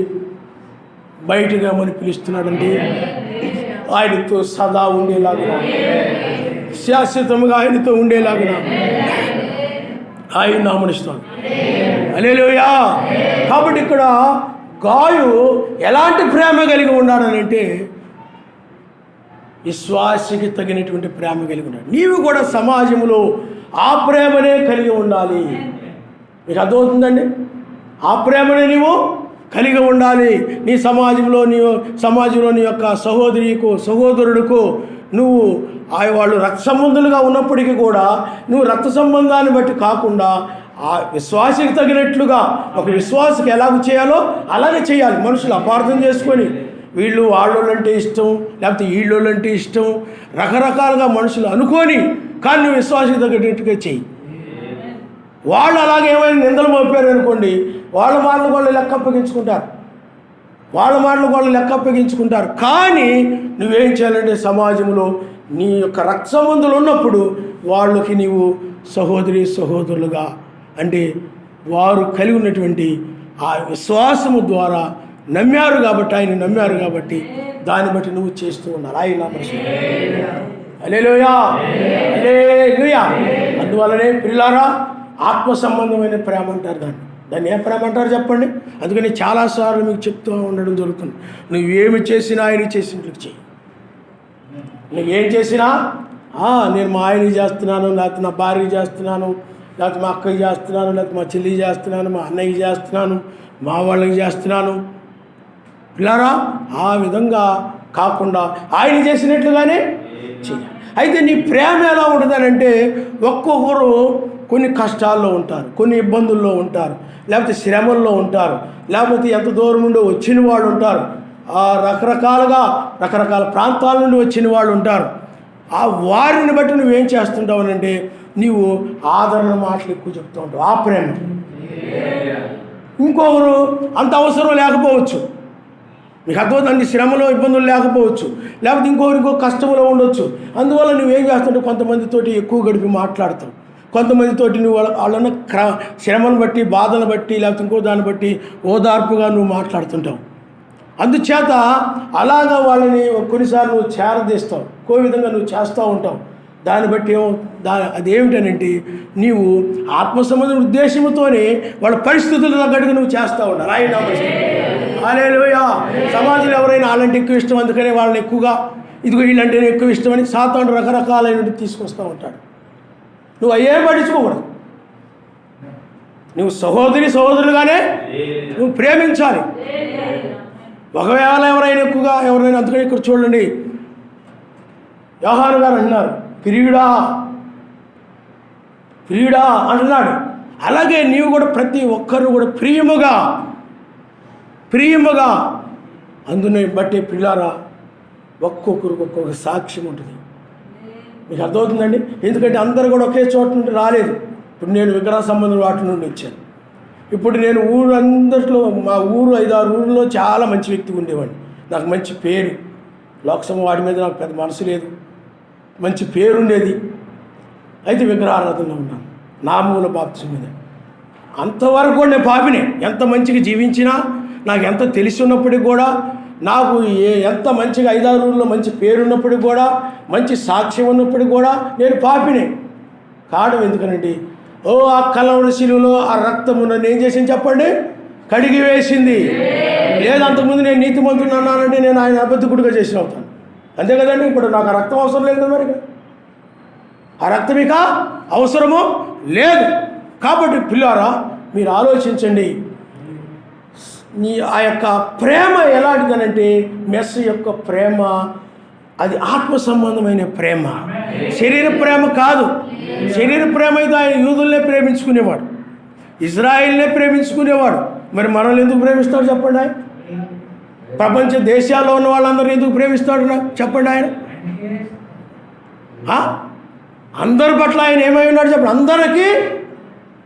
బయటగా మనం పిలుస్తున్నాడండి. ఆయనతో సదా ఉండేలాగా, శాశ్వతంగా ఆయనతో ఉండేలాగా ఆయన నామనిస్తాడు. హల్లెలూయా. కాబట్టి ఇక్కడ గాయు ఎలాంటి ప్రేమ కలిగి ఉన్నాడనంటే విశ్వాసికి తగినటువంటి ప్రేమ కలిగి ఉన్నాడు. నీవు కూడా సమాజంలో ఆ ప్రేమనే కలిగి ఉండాలి. మీకు అర్థమవుతుందండి? ఆ ప్రేమనే నీవు కలిగి ఉండాలి. నీ సమాజంలో నీ యొక్క సహోదరుడికు నువ్వు వాళ్ళు రక్త సంబంధులుగా ఉన్నప్పటికీ కూడా నువ్వు రక్త సంబంధాన్ని బట్టి కాకుండా ఆ విశ్వాసికి తగినట్లుగా, ఒక విశ్వాసికి ఎలాగ చేయాలో అలాగే చేయాలి. మనుషులు అపార్థం చేసుకొని వీళ్ళు వాళ్ళంటే ఇష్టం, లేకపోతే వీళ్ళంటే ఇష్టం, రకరకాలుగా మనుషులు అనుకొని, కానీ నువ్వు విశ్వాసికి తగ్గట్టుగా చెయ్యి. వాళ్ళు అలాగే ఏమైనా నిందలు మోపారు అనుకోండి, వాళ్ళ మాటలు వాళ్ళు లెక్క అప్పగించుకుంటారు. కానీ నువ్వేం చేయాలంటే సమాజంలో నీ యొక్క రక్త సంబంధులు ఉన్నప్పుడు వాళ్ళకి నీవు సహోదరులుగా, అంటే వారు కలిగి ఉన్నటువంటి ఆ విశ్వాసము ద్వారా ఆయన నమ్మారు కాబట్టి దాన్ని బట్టి నువ్వు చేస్తూ ఉండాలి. ఆయన హల్లెలూయా, హల్లెలూయా. అందువల్లనే ప్రియులారా, ఆత్మ సంబంధమైన ప్రేమ అంటారు. దాన్ని ఏ ప్రేమ అంటారు చెప్పండి? అందుకని చాలాసార్లు మీకు చెప్తూ ఉండడం జరుగుతుంది. నువ్వేమి చేసినా ఆయన చేసినట్లు చెయ్యి. నువ్వేం చేసినా నేను మా ఆయనకి చేస్తున్నాను, లేకపోతే నా భార్యకి చేస్తున్నాను, లేకపోతే మా అక్కకి చేస్తున్నాను, లేకపోతే మా చెల్లికి చేస్తున్నాను, మా అన్నయ్యకి చేస్తున్నాను, మా వాళ్ళకి చేస్తున్నాను. పిల్లారా, ఆ విధంగా కాకుండా ఆయన చేసినట్లుగానే చేయాలి. అయితే నీ ప్రేమ ఎలా ఉంటుందనంటే ఒక్కొక్కరు కొన్ని కష్టాల్లో ఉంటారు, కొన్ని ఇబ్బందుల్లో ఉంటారు, లేకపోతే శ్రమల్లో ఉంటారు, లేకపోతే ఎంత దూరం నుండి వచ్చిన వాళ్ళు ఉంటారు, రకరకాల ప్రాంతాల నుండి వచ్చిన వాళ్ళు ఉంటారు. ఆ వారిని బట్టి నువ్వేం చేస్తుంటావు అంటే నీవు ఆదరణ మాటలు ఎక్కువ చెప్తూ ఉంటావు. ఆ ప్రేమ. ఇంకొకరు అంత అవసరం లేకపోవచ్చు, నీకు అర్థమవుతుంది, శ్రమలో ఇబ్బందులు లేకపోవచ్చు, లేకపోతే ఇంకో కష్టంలో ఉండొచ్చు. అందువల్ల నువ్వేం చేస్తుంటావు, కొంతమందితోటి ఎక్కువ గడిపి మాట్లాడతావు, కొంతమందితోటి నువ్వు వాళ్ళన్న శ్రమను బట్టి, బాధను బట్టి, లేకపోతే ఇంకో దాన్ని బట్టి ఓదార్పుగా నువ్వు మాట్లాడుతుంటావు. అందుచేత అలాగా వాళ్ళని కొన్నిసార్లు నువ్వు చేరదీస్తావు, ఇంకో విధంగా నువ్వు చేస్తూ ఉంటావు. దాన్ని బట్టి అదేమిటనంటే నీవు ఆత్మ సంబంధ ఉద్దేశంతోనే వాళ్ళ పరిస్థితులు తగ్గట్టుగా నువ్వు చేస్తూ ఉండాలి. ఆయన హల్లెలూయా. సమాజంలో ఎవరైనా వాళ్ళంటే ఎక్కువ ఇష్టం, అందుకనే వాళ్ళని ఎక్కువగా ఇదిగో వీళ్ళంటేనే ఎక్కువ ఇష్టమని సాతాను రకరకాలైన తీసుకొస్తూ ఉంటాడు. నువ్వు అయ్యే పట్టించుకోకూడదు. నువ్వు సహోదరులుగానే నువ్వు ప్రేమించాలి. ఒకవేళ ఎవరైనా అందుకని ఇక్కడ చూడండి, యోహాను గారు అంటున్నారు, ప్రియుడా అంటున్నాడు. అలాగే నీవు కూడా ప్రతి ఒక్కరు కూడా ప్రియముగా అందుని బట్టి పిల్లారా ఒక్కొక్కరికి ఒక్కొక్క సాక్ష్యం ఉంటుంది. మీకు అర్థమవుతుందండి? ఎందుకంటే అందరూ కూడా ఒకే చోట నుండి రాలేదు. ఇప్పుడు నేను విగ్రహ సంబంధం వాటి నుండి వచ్చాను, ఇప్పుడు నేను ఊరు అందరిలో, మా ఊరు 5-6 ఊళ్ళో చాలా మంచి వ్యక్తిగా ఉండేవాడిని. నాకు మంచి పేరు, లోకసభ వాడి మీద నాకు పెద్ద మనసు లేదు, మంచి పేరు ఉండేది. అయితే విగ్రహారాధనలో ఉన్నాను, నా మూల బాప్తిజం మీద. అంతవరకు కూడా నేను పాపినే. ఎంత మంచిగా జీవించినా, నాకు ఎంత తెలిసి ఉన్నప్పటికి కూడా, నాకు ఎంత మంచిగా 5-6 ఊళ్ళో మంచి పేరు ఉన్నప్పటికి కూడా, మంచి సాక్ష్యం ఉన్నప్పటికి కూడా నేను పాపినే. కారణం ఎందుకనండి, ఆ కలవరి శిలువలో ఆ రక్తము నన్ను ఏం చేసింది చెప్పండి? కడిగి వేసింది. లేదు అంతకుముందు నేను నీతిమంతుడు అన్నానంటే నేను ఆయన అబద్ధకుడిగా చేసిన అవుతాను. అంతే కదండి. ఇప్పుడు నాకు ఆ రక్తం అవసరం లేదు కదా, మరి ఆ రక్తం ఇక అవసరము లేదు. కాబట్టి పిల్లారా, మీరు ఆలోచించండి. ఆ యొక్క ప్రేమ ఎలాంటిదనంటే, మెస్స యొక్క ప్రేమ అది ఆత్మ సంబంధమైన ప్రేమ, శరీర ప్రేమ కాదు. శరీర ప్రేమ అయితే ఆయన యూదుల్నే ప్రేమించుకునేవాడు, ఇజ్రాయిల్నే ప్రేమించుకునేవాడు. మరి మనల్ని ఎందుకు ప్రేమిస్తాడు చెప్పండి? ఆయన ప్రపంచ దేశాల్లో ఉన్న వాళ్ళందరూ ఎందుకు ప్రేమిస్తాడు చెప్పండి? ఆయన అందరి పట్ల ఆయన ఏమై ఉన్నాడు చెప్పండి? అందరికీ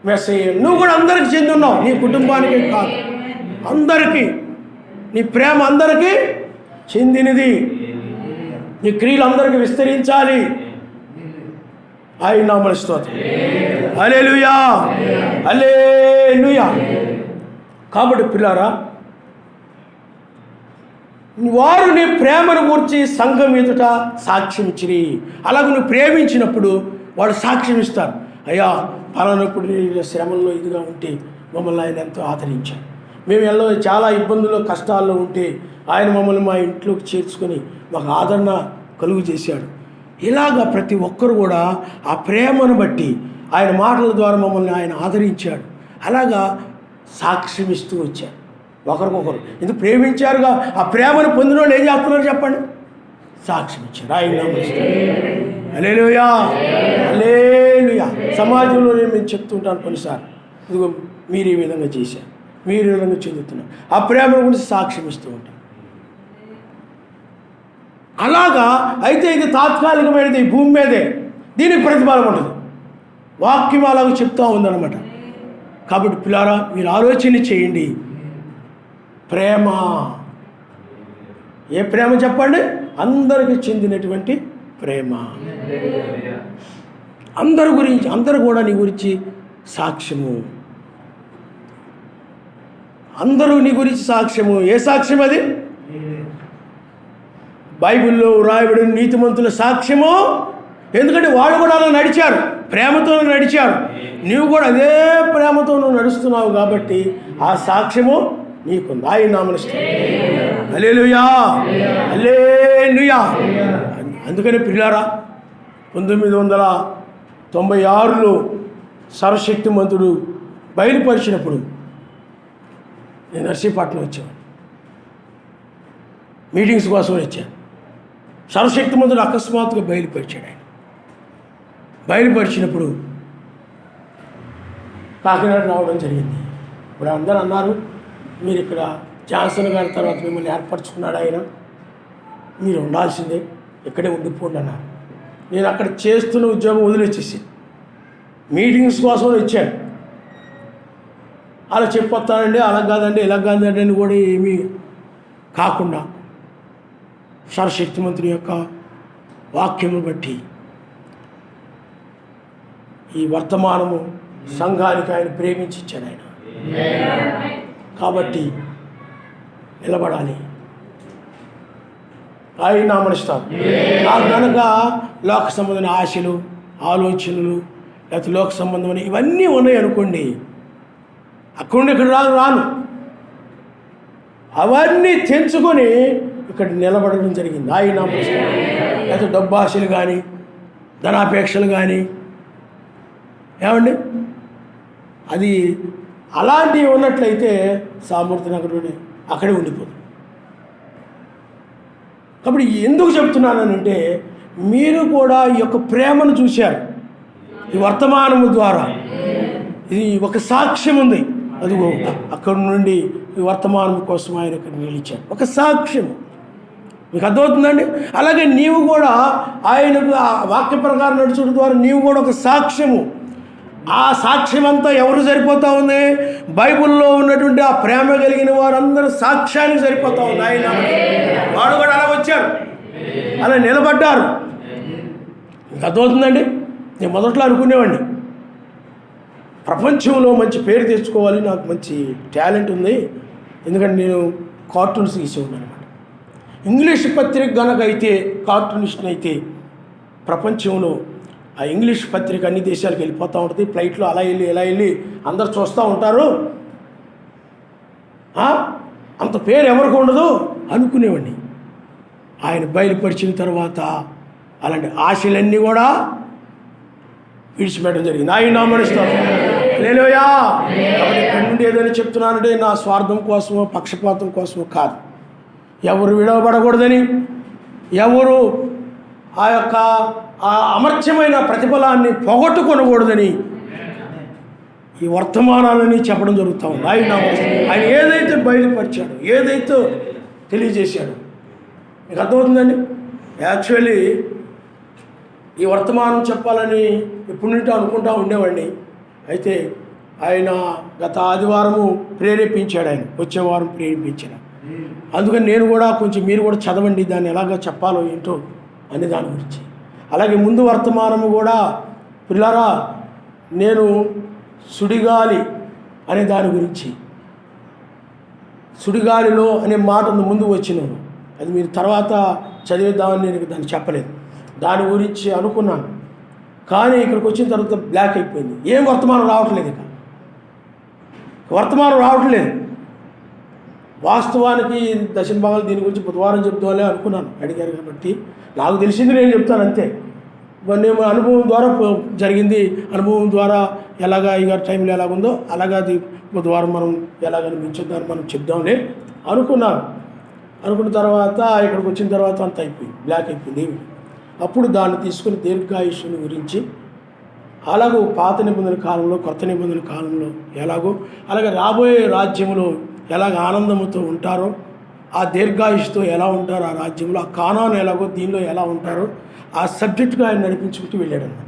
మెస్సయ్య. నువ్వు కూడా అందరికీ చెంది ఉన్నావు, నీ కుటుంబానికి కాదు, అందరికీ. నీ ప్రేమ అందరికీ చెందినది. నీ క్రియలు అందరికీ విస్తరించాలి. ఆయన నామమున స్తోత్రం. హల్లెలూయా, హల్లెలూయా. కాబట్టి పిల్లారా, వారు నీ ప్రేమను గూర్చి సంఘం ఎదుట సాక్ష్యం ఇచ్చిరి. అలాగే నువ్వు ప్రేమించినప్పుడు వాడు సాక్ష్యం ఇస్తారు. అయ్యా పలానప్పుడు శ్రమంలో ఇదిగా ఉంటే మమ్మల్ని ఆయన ఎంతో ఆదరించాడు, మేము చాలా ఇబ్బందుల్లో కష్టాల్లో ఉంటే ఆయన మమ్మల్ని మా ఇంట్లోకి చేర్చుకొని మాకు ఆదరణ కలుగు చేశాడు. ఇలాగా ప్రతి ఒక్కరు కూడా ఆ ప్రేమను బట్టి ఆయన మాటల ద్వారా మమ్మల్ని ఆయన ఆదరించాడు. అలాగా సాక్ష్యం ఇస్తూ వచ్చారు ఒకరికొకరు. ఎందుకు ప్రేమించారుగా, ఆ ప్రేమను పొందిన వాళ్ళు ఏం చేస్తున్నారు చెప్పండి? సాక్ష్యం ఇచ్చారు. ఆయన హల్లెలూయా, హల్లెలూయా. సమాజంలో నేను చెప్తుంటాను కొన్నిసార్లు, ఇదిగో మీరు ఈ విధంగా చేశారు, మీరు ఈ విధంగా చెందుతున్నారు. ఆ ప్రేమ గురించి సాక్ష్యం ఇస్తూ ఉంటారు. అలాగా అయితే ఇది తాత్కాలికమైనది, ఈ భూమి మీదే, దీనికి ప్రతిఫలం ఉండదు. వాక్యం అలాగ చెప్తూ ఉందన్నమాట. కాబట్టి పిల్లారా, మీరు ఆలోచన చేయండి. ప్రేమ ఏ ప్రేమ చెప్పండి? అందరికీ చెందినటువంటి ప్రేమ. అందరి గురించి, అందరూ కూడా నీ గురించి సాక్ష్యము, అందరూ నీ గురించి సాక్ష్యము. ఏ సాక్ష్యం అది? బైబిల్లో రాయబడిన నీతిమంతుల సాక్ష్యము. ఎందుకంటే వాళ్ళు కూడా అలా నడిచారు, ప్రేమతో నడిచారు. నీవు కూడా అదే ప్రేమతో నువ్వు నడుస్తున్నావు కాబట్టి ఆ సాక్ష్యము నీకుంది. ఆయన నామమున స్తోత్రం. హల్లెలూయా, హల్లెలూయా. అందుకని పిల్లారా, 1996లో సర్వశక్తిమంతుడు బయలుపరిచినప్పుడు నేను నర్సీపట్నం వచ్చాను, మీటింగ్స్ కోసం వచ్చాను. సర్వశక్తిమంతుడు అకస్మాత్తుగా బయలుపరిచాడు. ఆయన బయలుపరిచినప్పుడు కాకినాడ రావడం జరిగింది. ఇప్పుడు అందరూ అన్నారు, మీరు ఇక్కడ జాన్సన్ గారి తర్వాత మిమ్మల్ని ఏర్పరచుకున్నాడు ఆయన, మీరు ఉండాల్సిందే, ఇక్కడే ఉండిపోండి అన్నారు. నేను అక్కడ చేస్తున్న ఉద్యోగం వదిలేసేసి మీటింగ్స్ కోసం వచ్చాను. అలా చెప్పొస్తానండి, అలా కాదండి, ఇలా కాదండి అని కూడా ఏమీ కాకుండా సర్వశక్తిమంతుని యొక్క వాక్యము బట్టి ఈ వర్తమానము సంఘానికి ఆయన ప్రేమించి ఇచ్చాడు ఆయన. కాబట్టి నిలబడాలి. ఆయన నామనిస్తాం. నాకు కనుక లోక సంబంధమైన ఆశలు, ఆలోచనలు, లేకపోతే లోక సంబంధమైన ఇవన్నీ ఉన్నాయి అనుకోండి, అక్కడి ఇక్కడ రాను. అవన్నీ తెంచుకొని ఇక్కడ నిలబడడం జరిగింది. ఆయన నామనిస్తాం. లేకపోతే డబ్బు ఆశలు కానీ, ధనాపేక్షలు కానీ, ఏమండి, అది అలాంటివి ఉన్నట్లయితే సామర్థ్య నగరుని అక్కడే ఉండిపోతుంది. కాబట్టి ఎందుకు చెప్తున్నానంటే, మీరు కూడా ఈ యొక్క ప్రేమను చూశారు ఈ వర్తమానము ద్వారా. ఇది ఒక సాక్ష్యం ఉంది. అదిగో అక్కడి నుండి ఈ వర్తమానం కోసం ఆయన ఇక్కడ నిలిచాడు, ఒక సాక్ష్యం. మీకు అర్థమవుతుందండి? అలాగే నీవు కూడా ఆయనకు ఆ వాక్య ప్రకారం నడుచడం ద్వారా నీవు కూడా ఒక సాక్ష్యము. ఆ సాక్ష్యం అంతా ఎవరు సరిపోతా ఉంది? బైబిల్లో ఉన్నటువంటి ఆ ప్రేమ కలిగిన వారందరూ సాక్ష్యానికి సరిపోతా ఉంది. ఆయన వాడు కూడా అలా వచ్చారు, అలా నిలబడ్డారు. అర్థమవుతుందండి? నేను మొదట్లో అనుకునేవాడిని ప్రపంచంలో మంచి పేరు తెచ్చుకోవాలి, నాకు మంచి టాలెంట్ ఉంది, ఎందుకంటే నేను కార్టూన్స్ గీసేవాడిని అనమాట. ఇంగ్లీష్ పత్రిక కనుక అయితే కార్టూనిస్ట్ని అయితే ప్రపంచంలో ఆ ఇంగ్లీష్ పత్రిక అన్ని దేశాలకు వెళ్ళిపోతూ ఉంటుంది. ఫ్లైట్లో అలా వెళ్ళి ఇలా వెళ్ళి అందరు చూస్తూ ఉంటారు. అంత పేరు ఎవరికి ఉండదు అనుకునేవాడిని. ఆయన బయలుపరిచిన తర్వాత అలాంటి ఆశలన్నీ కూడా విడిచిపెట్టడం జరిగింది. ఆయన నామనిస్తాను హల్లెలూయా. కాబట్టి ఇక్కడి నుండి ఏదైనా చెప్తున్నానంటే నా స్వార్థం కోసమో పక్షపాతం కోసమో కాదు. ఎవరు విడవబడకూడదని, ఎవరు ఆ యొక్క ఆ అమర్త్యమైన ప్రతిఫలాన్ని పోగొట్టుకొనకూడదని ఈ వర్తమానాలని చెప్పడం జరుగుతూ ఉంది. ఆయన ఏదైతే బయలుపరిచాడో, ఏదైతే తెలియజేశాడో మీకు అర్థమవుతుందండి. యాక్చువల్లీ ఈ వర్తమానం చెప్పాలని ఎప్పటి నుండి అనుకుంటూ ఉండేవాడిని. అయితే ఆయన గత ఆదివారము ప్రేరేపించాడు, ఆయన వచ్చే వారం ప్రేరేపించాడు. అందుకని నేను కూడా కొంచెం మీరు కూడా చదవండి దాన్ని ఎలాగ చెప్పాలో ఏంటో అనే దాని గురించి. అలాగే ముందు వర్తమానము కూడా పిల్లారా నేను సుడిగాలి అనే దాని గురించి, సుడిగాలిలో అనే మాట ముందు వచ్చినాను, అది మీరు తర్వాత చదివేద్దామని నేను దాన్ని చెప్పలేదు. దాని గురించి అనుకున్నాను, కానీ ఇక్కడికి వచ్చిన తర్వాత బ్లాక్ అయిపోయింది. ఏం వర్తమానం రావట్లేదు, ఇక వర్తమానం రావట్లేదు. వాస్తవానికి దక్షిణ భాగాలు దీని గురించి బుధవారం చెప్తామని అనుకున్నాను, అడిగారు కాబట్టి నాకు తెలిసింది నేను చెప్తాను అంతే. నేను అనుభవం ద్వారా జరిగింది, అనుభవం ద్వారా ఎలాగా ఈ టైంలో ఎలాగుందో అలాగా అది బుధవారం మనం ఎలాగనిపించొద్దని మనం చెప్దాంలే అనుకున్నాను. అనుకున్న తర్వాత ఇక్కడికి వచ్చిన తర్వాత అంత అయిపోయింది, బ్లాక్ అయిపోయింది ఏమి. అప్పుడు దాన్ని తీసుకుని దీర్ఘాయుష్యుని గురించి అలాగూ పాత నిబంధన కాలంలో కొత్త నిబంధన కాలంలో ఎలాగో, అలాగే రాబోయే రాజ్యంలో ఎలాగ ఆనందముతో ఉంటారో, ఆ దీర్ఘాయుష్తో ఎలా ఉంటారో ఆ రాజ్యంలో, ఆ కానాను ఎలాగో దీనిలో ఎలా ఉంటారో ఆ సబ్జెక్టుగా ఆయన నడిపించుకుంటూ వెళ్ళాడు అనమాట.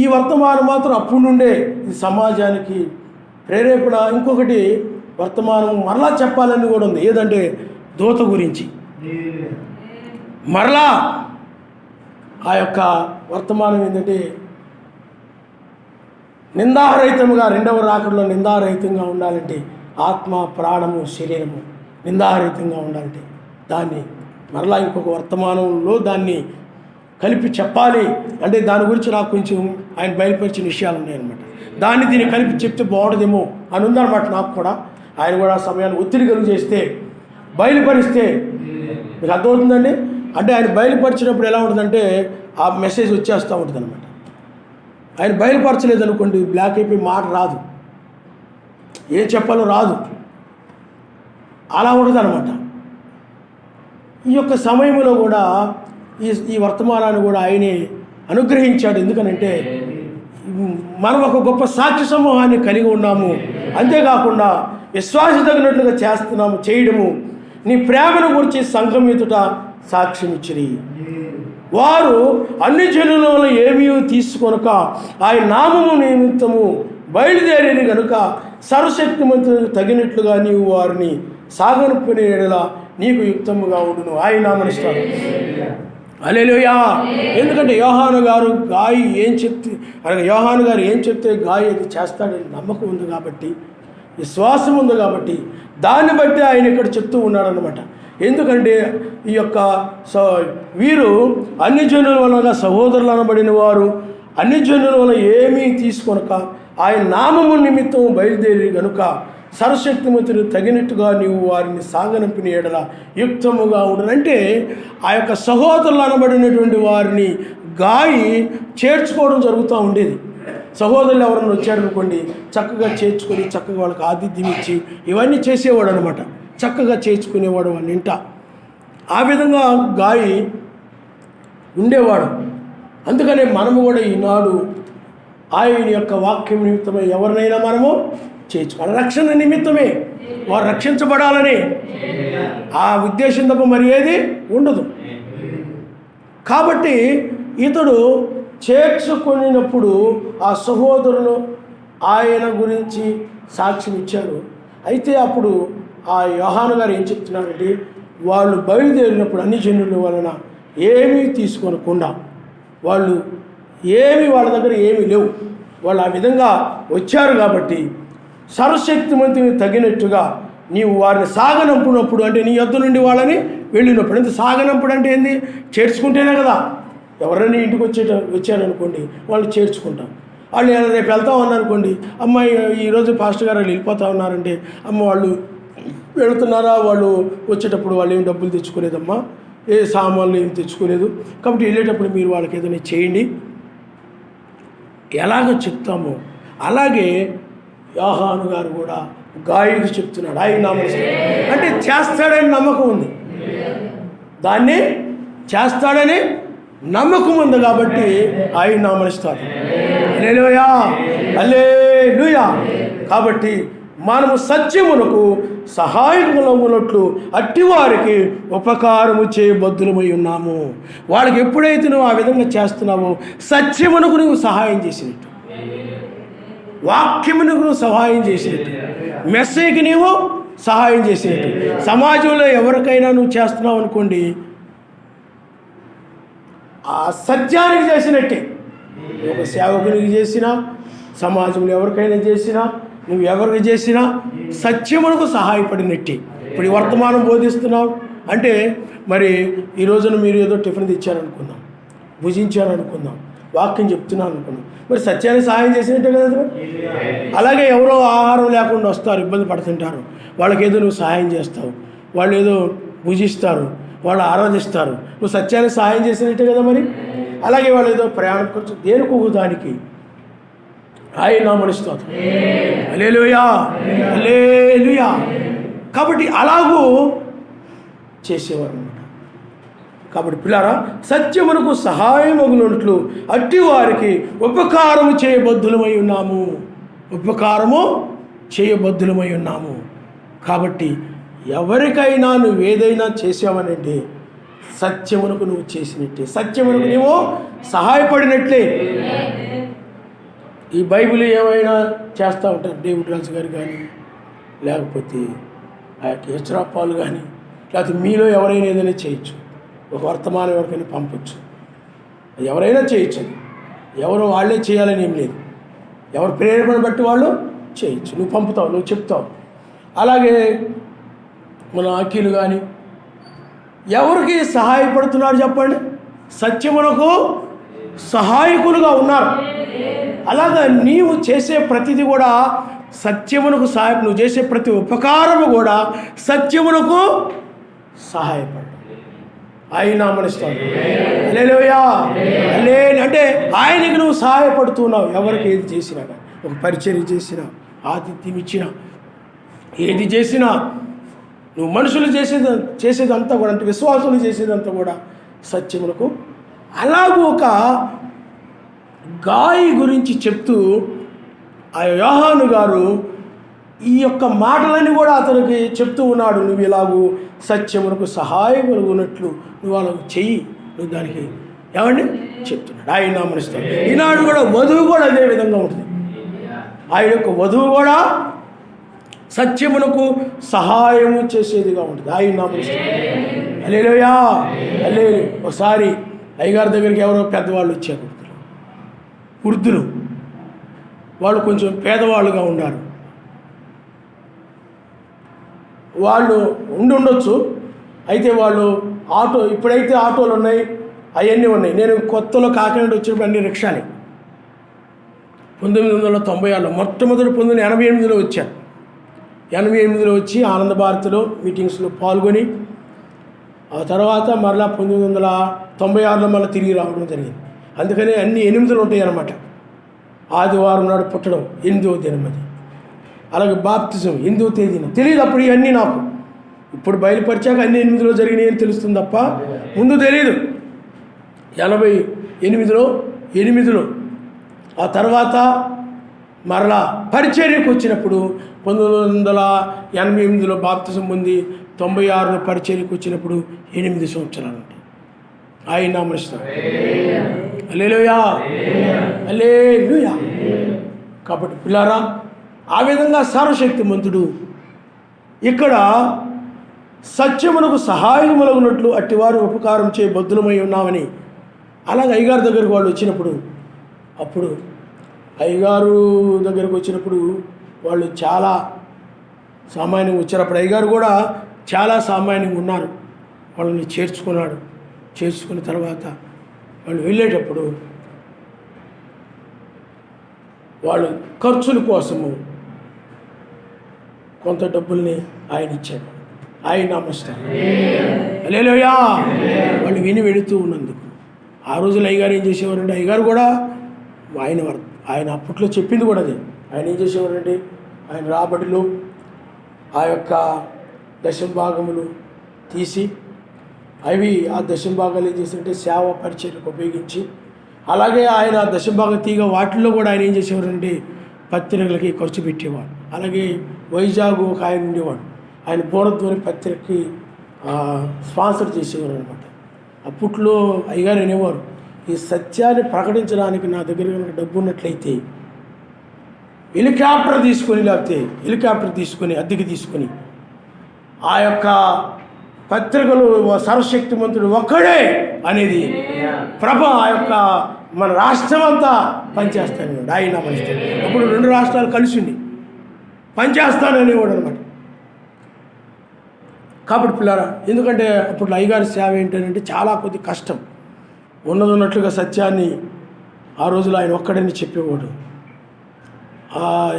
ఈ వర్తమానం మాత్రం అప్పుడు నుండే ఈ సమాజానికి ప్రేరేపణ. ఇంకొకటి వర్తమానం మరలా చెప్పాలని కూడా ఉంది, ఏదంటే దూత గురించి. మరలా ఆ యొక్క వర్తమానం ఏంటంటే నిందారహితంగా, రెండవ రాకడలో నిందారహితంగా ఉండాలంటే ఆత్మ ప్రాణము శరీరము నిందారహితంగా ఉండాలంటే దాన్ని మరలా ఇంకొక వర్తమానంలో దాన్ని కలిపి చెప్పాలి. అంటే దాని గురించి నాకు కొంచెం ఆయన బయలుపరిచిన విషయాలు ఉన్నాయన్నమాట. దాన్ని దీన్ని కలిపి చెప్తే బాగుంటుందేమో అని ఉందన్నమాట నాకు కూడా. ఆయన కూడా ఆ సమయాన్ని ఒత్తిడి కలుగు చేస్తే బయలుపరిస్తే మీకు అర్థమవుతుందండి. అంటే ఆయన బయలుపరిచినప్పుడు ఎలా ఉంటుందంటే ఆ మెసేజ్ వచ్చేస్తూ ఉంటుంది అనమాట. ఆయన బయలుపరచలేదు అనుకోండి, బ్లాక్ అయిపోయి మాట రాదు, ఏం చెప్పాలో రాదు, అలా ఉంటుంది అనమాట. ఈ యొక్క సమయంలో కూడా ఈ వర్తమానాన్ని కూడా ఆయనే అనుగ్రహించాడు. ఎందుకనంటే మనం ఒక గొప్ప సాక్షి సమూహాన్ని కలిగి ఉన్నాము, అంతేకాకుండా విశ్వాస తగినట్లుగా చేయడము, నీ ప్రేమను గురించి సంఘం ఎదుట సాక్ష్యం ఇచ్చిరి. వారు అన్ని జనులలో ఏమీ తీసుకొనక ఆయన నామము నిమిత్తము బయలుదేరేది కనుక సర్వశక్తిమంతులకు తగినట్లుగా నీవు వారిని సాగనుకునే ఎడల నీకు యుక్తముగా ఉండును. ఆయన నామనిస్తాడు. హల్లెలూయా. ఎందుకంటే యోహాను గారు ఏం చెప్తే గాయి అది చేస్తాడని నమ్మకం ఉంది కాబట్టి, విశ్వాసం ఉంది కాబట్టి దాన్ని బట్టి ఆయన ఇక్కడ చెప్తూ ఉన్నాడనమాట. ఎందుకంటే ఈ యొక్క వీరు అన్ని జనుల వలన సహోదరులు అనబడిన వారు అన్ని జనుల వలన ఏమీ తీసుకొనక ఆయన నామము నిమిత్తం బయలుదేరి గనుక సర్వశక్తిమంతుడు తగినట్టుగా నీవు వారిని సాగనంపిన ఎడల యుక్తముగా ఉండనంటే ఆ యొక్క సహోదరులు అనబడినటువంటి వారిని గాయి చేర్చుకోవడం జరుగుతూ ఉండేది. సహోదరులు ఎవరన్నా వచ్చారనుకోండి, చక్కగా చేర్చుకొని చక్కగా వాళ్ళకి ఆతిథ్యం ఇచ్చి ఇవన్నీ చేసేవాడు అనమాట. చక్కగా చేర్చుకునేవాడు వాళ్ళ ఇంట. ఆ విధంగా గాయి ఉండేవాడు. అందుకనే మనము కూడా ఈనాడు ఆయన యొక్క వాక్యం నిమిత్తమై ఎవరినైనా మనము చేర్చుకోవాలి. రక్షణ నిమిత్తమే, వారు రక్షించబడాలని ఆ ఉద్దేశం తప్ప మరి ఏది ఉండదు. కాబట్టి ఇతడు చేర్చుకున్నప్పుడు ఆ సహోదరులు ఆయన గురించి సాక్ష్యం ఇచ్చారు. అయితే అప్పుడు ఆ యోహాను గారు ఏం చెప్తున్నారంటే, వాళ్ళు బయలుదేరినప్పుడు అన్ని జనుల వలన ఏమీ తీసుకొనకుండా, వాళ్ళు వాళ్ళ దగ్గర ఏమీ లేవు, వాళ్ళు ఆ విధంగా వచ్చారు కాబట్టి సర్వశక్తిమంతుని తగినట్టుగా నీవు వారిని సాగనంపునప్పుడు, అంటే నీ యొద్ద నుండి వాళ్ళని వెళ్ళినప్పుడు. అంటే సాగనంపుడు అంటే ఏంది? చేర్చుకుంటేనే కదా. ఎవరైనా ఇంటికి వచ్చారనుకోండి, వాళ్ళు చేర్చుకుంటాం. వాళ్ళు రేపు వెళ్తాం అన్నారనుకోండి, అమ్మాయి ఈరోజు పాస్టర్ గారు వెళ్ళిపోతా ఉన్నారంటే, అమ్మ వాళ్ళు వెళుతున్నారా, వాళ్ళు వచ్చేటప్పుడు వాళ్ళు ఏం డబ్బులు తెచ్చుకోలేదమ్మా, ఏ సామాన్లు ఏం తెచ్చుకోలేదు, కాబట్టి వెళ్ళేటప్పుడు మీరు వాళ్ళకి ఏదైనా చేయండి. ఎలాగో చెప్తామో అలాగే యోహాను గారు కూడా గాయకు చెప్తున్నాడు. ఆయన నామస్తాడు అంటే చేస్తాడని నమ్మకం ఉంది, దాన్ని చేస్తాడని నమ్మకం ఉంది కాబట్టి ఆయన నామస్తాడు. హల్లెలూయా, హల్లెలూయా. కాబట్టి మనము సత్యమునకు సహాయకులమునట్లు అట్టివారికి ఉపకారము చేయబద్ధులమై ఉన్నాము. వాళ్ళకి ఎప్పుడైతే నువ్వు ఆ విధంగా చేస్తున్నావో సత్యమునకు నువ్వు సహాయం చేసినట్టు, వాక్యమునకు నువ్వు సహాయం చేసినట్టు, మెస్సేజ్కి నీవు సహాయం చేసినట్టు. సమాజంలో ఎవరికైనా నువ్వు చేస్తున్నావు అనుకోండి, ఆ సత్యానికి చేసినట్టే. ఒక సేవకునికి చేసినా, సమాజంలో ఎవరికైనా చేసినా, నువ్వు ఎవరికి చేసినా సత్యమునకు సహాయపడినట్టే. ఇప్పుడు ఈ వర్తమానం బోధిస్తున్నావు అంటే, మరి ఈ రోజున మీరు ఏదో టిఫిన్ తెచ్చారనుకుందాం, భుజించారనుకుందాం, వాక్యం చెప్తున్నాను అనుకున్నాం, మరి సత్యానికి సహాయం చేసినట్టే కదా. అలాగే ఎవరో ఆహారం లేకుండా వస్తారు, ఇబ్బంది పడుతుంటారు, వాళ్ళకి ఏదో నువ్వు సహాయం చేస్తావు, వాళ్ళు ఏదో భుజిస్తారు, వాళ్ళు ఆరాధిస్తారు, నువ్వు సత్యానికి సహాయం చేసినట్టే కదా. మరి అలాగే వాళ్ళు ఏదో ప్రయాణం ఖర్చు దేనికి దానికి ఆయన నామనిస్తాడు. హల్లెలూయా, హల్లెలూయా. కాబట్టి అలాగూ చేసేవారు అన్నమాట. కాబట్టి పిల్లారా, సత్యమునకు సహాయమగునట్లు అట్టి వారికి ఉపకారము చేయబద్ధులమై ఉన్నాము, ఉపకారము చేయబద్ధులమై ఉన్నాము. కాబట్టి ఎవరికైనా నువ్వు ఏదైనా చేసావనంటే సత్యమునకు నువ్వు చేసినట్టే, సత్యమునకు నువ్వు సహాయపడినట్లే. ఈ బైబిల్ ఏమైనా చేస్తూ ఉంటారు, డేవిడ్ రాజు గారు కానీ, లేకపోతే ఆ యొక్క హెచ్చరాపాలు కానీ, లేకపోతే మీలో ఎవరైనా ఏదైనా చేయొచ్చు, ఒక వర్తమానం ఎవరికైనా పంపొచ్చు, ఎవరైనా చేయొచ్చు. ఎవరు వాళ్ళే చేయాలని ఏం లేదు, ఎవరు ప్రేరేపణ బట్టి వాళ్ళు చేయొచ్చు. నువ్వు పంపుతావు, నువ్వు చెప్తావు. అలాగే మన అఖిలు కానీ ఎవరికి సహాయపడుతున్నారు చెప్పండి? సత్యమునకు సహాయకులుగా ఉన్నారు. అలాగా నీవు చేసే ప్రతిదీ కూడా సత్యమునకు సహాయం, నువ్వు చేసే ప్రతి ఉపకారము కూడా సత్యమునకు సహాయపడు. ఆయన నామనిస్తాడు. హల్లెలూయా, హల్లెలూయా. అంటే ఆయనకి నువ్వు సహాయపడుతున్నావు. ఎవరికి ఏది చేసినా, ఒక పరిచర్య చేసినా, ఆతిథ్యం ఇచ్చినా, ఏది చేసినా, నువ్వు మనుషులు చేసేదంతా కూడా, అంటే విశ్వాసులు చేసేదంతా కూడా సత్యమునకు. అలాగూ ఒక గాయి గురించి చెప్తూ ఆ యోహాను గారు ఈ యొక్క మాటలన్నీ కూడా అతనికి చెప్తూ ఉన్నాడు. నువ్వు ఇలాగూ సత్యమునకు సహాయపడునట్లు నువ్వు అలా చెయ్యి, నువ్వు దానికి ఏమండి చెప్తున్నాడు. ఆయన నామనిస్తాడు. ఈనాడు కూడా వధువు కూడా అదే విధంగా ఉంటుంది. ఆయన యొక్క వధువు కూడా సత్యమునకు సహాయము చేసేదిగా ఉంటుంది. ఆయన నామనిస్తాడు. హల్లెలూయా, హల్లెలూయా. ఒకసారి అయ్యగారి దగ్గరికి ఎవరో పెద్దవాళ్ళు వచ్చారు, వృద్ధులు. వాళ్ళు కొంచెం పేదవాళ్ళుగా ఉన్నారు. వాళ్ళు ఉండొచ్చు. అయితే వాళ్ళు ఇప్పుడైతే ఆటోలు ఉన్నాయి, అవన్నీ ఉన్నాయి. నేను కొత్తలో కాకినాడ వచ్చినప్పుడు అన్ని రిక్షాలే. 1996 మొట్టమొదటి 1988లో వచ్చాను. 88లో వచ్చి ఆనంద భారతిలో మీటింగ్స్లో పాల్గొని, ఆ తర్వాత మరలా 1996లో మళ్ళీ తిరిగి రావడం జరిగింది. అందుకని అన్ని 8 ఉంటాయి అన్నమాట. ఆదివారం నాడు పుట్టడం 8వ దినం, అది అలాగే బాప్తిజం 8వ తేదీన. తెలియదు అప్పుడు ఇవన్నీ నాకు. ఇప్పుడు బయలుపరిచాక అన్ని 8లో జరిగినాయి అని తెలుస్తుంది తప్ప ముందు తెలియదు. 88లో 8లో, ఆ తర్వాత మరలా పరిచర్యకు వచ్చినప్పుడు 1988లో బాప్తిజం పొంది 96లో పరిచర్యకు వచ్చినప్పుడు 8 సంవత్సరాలు ఉంటాయి. ఆయన నామనిస్తాం. హల్లెలూయా, హల్లెలూయా. కాబట్టి పిల్లారా, ఆ విధంగా సర్వశక్తిమంతుడు ఇక్కడ సత్యమునకు సహాయములగునట్లు అట్టివారు ఉపకారం చేయ బద్ధులమై ఉన్నామని. అలాగే అయ్యగారి దగ్గరకు వాళ్ళు వచ్చినప్పుడు, అప్పుడు అయ్యగారు దగ్గరకు వచ్చినప్పుడు వాళ్ళు చాలా సామాన్యంగా వచ్చారు. అప్పుడు అయ్యగారు కూడా చాలా సామాన్యంగా ఉన్నారు. వాళ్ళని చేర్చుకున్నాడు. చేర్చుకున్న తర్వాత వాళ్ళు వెళ్ళేటప్పుడు వాళ్ళు ఖర్చుల కోసము కొంత డబ్బుల్ని ఆయన ఇచ్చాడు. ఆయన నమస్కారం. హల్లెలూయా. వాళ్ళు విని వెళుతూ ఉన్నందుకు ఆ రోజులు అయ్యగారు ఏం చేసేవారంటే, అయ్యగారు కూడా ఆయన అప్పట్లో చెప్పింది కూడా అదే. ఆయన ఏం చేసేవారంటే, ఆయన రాబడిలో ఆ యొక్క దశంభాగములు తీసి అవి ఆ దశంభాగాలు ఏం చేశారంటే సేవ పరిచర్యకు ఉపయోగించి, అలాగే ఆయన దశంభాగం తీగ వాటిల్లో కూడా ఆయన ఏం చేసేవారంటే పత్రికలకి ఖర్చు పెట్టేవాడు. అలాగే వైజాగ్ ఒక ఆయన ఉండేవాడు, ఆయన బోరధ్వని పత్రికకి స్పాన్సర్ చేసేవారు అనమాట. అప్పట్లో అయ్యగారు అనేవారు, ఈ సత్యాన్ని ప్రకటించడానికి నా దగ్గర కనుక డబ్బు ఉన్నట్లయితే హెలికాప్టర్ తీసుకొని, లేకపోతే హెలికాప్టర్ తీసుకొని అద్దెకి తీసుకొని ఆ యొక్క పత్రికలు సర్వశక్తిమంతుడు ఒక్కడే అనేది ఆ యొక్క మన రాష్ట్రం అంతా పనిచేస్తాను ఆయన మనిషి. అప్పుడు 2 రాష్ట్రాలు కలిసి ఉండి పనిచేస్తాననేవాడు అనమాట. కాబట్టి పిల్లారా, ఎందుకంటే అప్పుడు అయ్యగారి సేవ ఏంటంటే చాలా కొద్ది కష్టం. ఉన్నట్లుగా సత్యాన్ని ఆ రోజులో ఆయన ఒక్కడని చెప్పేవాడు.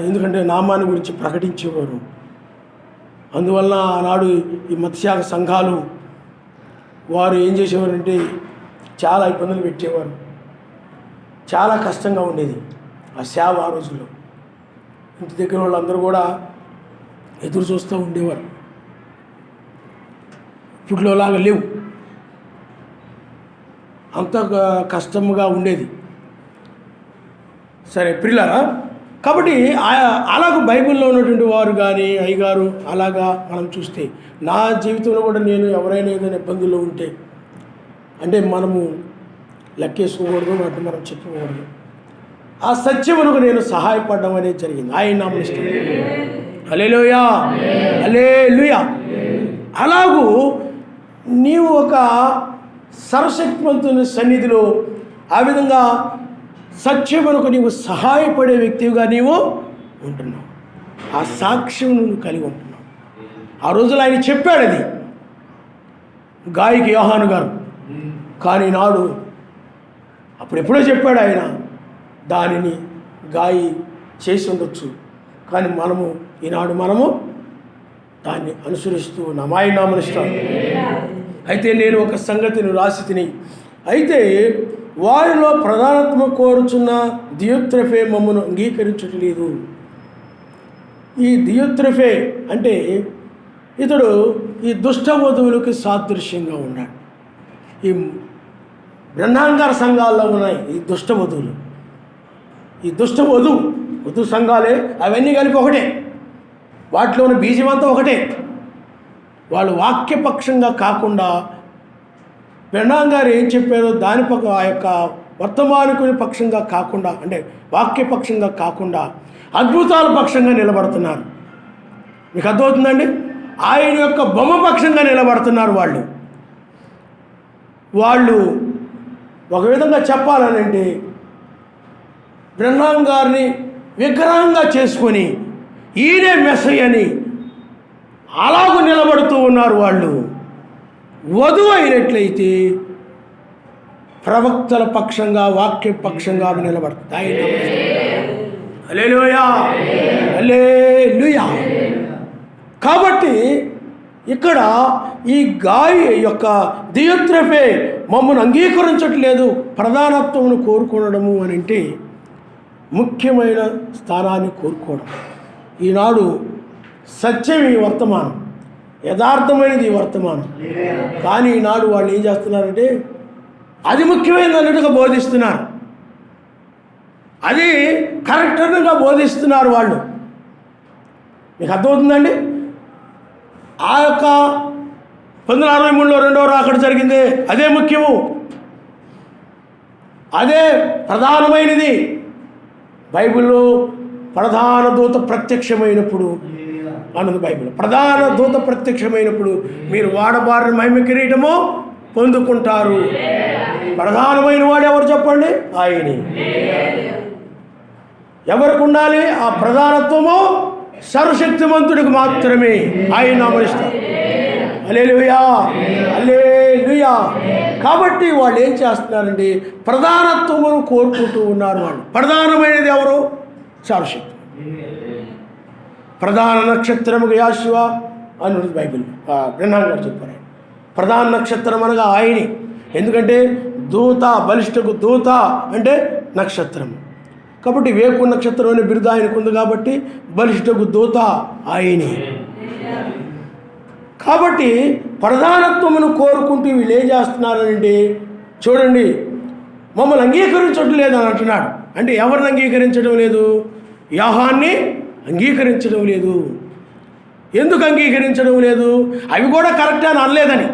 ఎందుకంటే నామాన్ని గురించి ప్రకటించేవారు. అందువల్ల ఆనాడు ఈ మత్స్యాగ సంఘాలు వారు ఏం చేసేవారంటే చాలా ఇబ్బందులు పెట్టేవారు. చాలా కష్టంగా ఉండేది ఆ సేవ ఆ రోజుల్లో. ఇంటి దగ్గర వాళ్ళందరూ కూడా ఎదురు చూస్తూ ఉండేవారు. ఇప్పుడులాగా లేవు, అంత కష్టంగా ఉండేది. సరే ప్రియులారా, కాబట్టి అలాగ బైబిల్లో ఉన్నటువంటి వారు కానీ అయ్యగారు అలాగా మనం చూస్తే, నా జీవితంలో కూడా నేను ఎవరైనా ఏదైనా ఇబ్బందుల్లో ఉంటే అంటే మనము లెక్కేసుకోకూడదు, వాటిని మనం చెప్పుకోకూడదు. ఆ సత్యమునకు నేను సహాయపడడం అనేది జరిగింది. ఆయన నామం ఇష్టం. హల్లెలూయా, హల్లెలూయా. అలాగూ నీవు ఒక సర్వశక్తిమంతుని సన్నిధిలో ఆ విధంగా సత్యమునకు నీవు సహాయపడే వ్యక్తిగా నీవు ఉంటున్నావు. ఆ సాక్ష్యం నువ్వు కలిగి ఉంటున్నావు. ఆ రోజులో ఆయన చెప్పాడు అది గాయకి యోహాను గారు. కానీ నాడు అప్పుడు ఎప్పుడో చెప్పాడు ఆయన, దానిని గాయి చేసి ఉండొచ్చు, కానీ ఈనాడు మనము దాన్ని అనుసరిస్తూ ఉన్నాం. ఆయన నామనిస్తాం. అయితే నేను ఒక సంగతిని రాసి తిని, అయితే వారిలో ప్రధానత్వం కోరుచున్న దియోత్రెఫే మమ్మను అంగీకరించట్లేదు. ఈ దియోత్రెఫే అంటే ఇతడు ఈ దుష్ట వధువులకి సాదృశ్యంగా ఉన్నాడు. ఈ బ్రహ్మాంగార సంఘాల్లో ఉన్నాయి ఈ దుష్ట వధువులు. ఈ దుష్ట వధు సంఘాలే అవన్నీ కలిపి ఒకటే, వాటిలోని బీజం అంతా ఒకటే. వాళ్ళు వాక్యపక్షంగా కాకుండా బ్రహ్మాంగారు ఏం చెప్పారో దాని ఆ యొక్క వర్తమానికుని పక్షంగా కాకుండా, అంటే వాక్యపక్షంగా కాకుండా అద్భుతాల పక్షంగా నిలబడుతున్నారు. మీకు అర్థమవుతుందండి? ఆయన యొక్క బొమ్మ పక్షంగా నిలబడుతున్నారు. వాళ్ళు ఒక విధంగా చెప్పాలనంటే బ్రహ్మాంగారిని విగ్రహంగా చేసుకొని ఈయనే మెస్సయ్య అని అలాగూ నిలబడుతూ ఉన్నారు. వాళ్ళు వధువు అయినట్లయితే ప్రవక్తల పక్షంగా వాక్య పక్షంగా నిలబడతాయి. హల్లెలూయా, హల్లెలూయా. కాబట్టి ఇక్కడ ఈ గాయి యొక్క దియోత్రెఫే మమ్మల్ని అంగీకరించట్లేదు, ప్రధానత్వమును కోరుకోవడము అని అంటే ముఖ్యమైన స్థానాన్ని కోరుకోవడం. ఈనాడు సత్యం ఈ వర్తమానం, యథార్థమైనది ఈ వర్తమానం. కానీ ఈనాడు వాళ్ళు ఏం చేస్తున్నారంటే అది ముఖ్యమైనది అన్నట్టుగా బోధిస్తున్నారు, అది కరెక్ట్గా బోధిస్తున్నారు వాళ్ళు. మీకు అర్థమవుతుందండి? ఆ యొక్క 1963లో రెండవ రాకడ జరిగింది, అదే ముఖ్యము. అదే ప్రధానమైనది. బైబిల్లో ప్రధాన దూత ప్రత్యక్షమైనప్పుడు అన్నది బైబిల్. ప్రధాన దూత ప్రత్యక్షమైనప్పుడు మీరు వాడబారిన మహిమ కిరీటము పొందుకుంటారు. ప్రధానమైన వాడు ఎవరు చెప్పండి? ఆయనే. ఎవరికి ఉండాలి ఆ ప్రధానత్వము? సర్వశక్తిమంతుడికి మాత్రమే. ఆయన నామనిస్తారు. హల్లెలూయా, హల్లెలూయా. కాబట్టి వాళ్ళు ఏం చేస్తున్నారండి? ప్రధానత్వమును కోరుకుంటూ ఉన్నారు. వాళ్ళు ప్రధానమైనది ఎవరు? సర్వశక్తి. ప్రధాన నక్షత్రముగా యాషువ అని బైబిల్ బ్రహ్మాం గారు చెప్పారు. ప్రధాన నక్షత్రం అనగా ఆయనే. ఎందుకంటే దూత, బలిష్టకు దూత అంటే నక్షత్రం. కాబట్టి వేకు నక్షత్రం అనే బిరుదు ఆయనకు ఉంది కాబట్టి బలిష్టకు దూత ఆయనే. కాబట్టి ప్రధానత్వమును కోరుకుంటూ వీళ్ళు ఏం చేస్తున్నారండి? చూడండి, మమ్మల్ని అంగీకరించడం లేదని అంటున్నాడు. అంటే ఎవరిని అంగీకరించడం లేదు? యోహాన్ని అంగీకరించడం లేదు. ఎందుకు అంగీకరించడం లేదు? అవి కూడా కరెక్ట్ అని అనలేదని,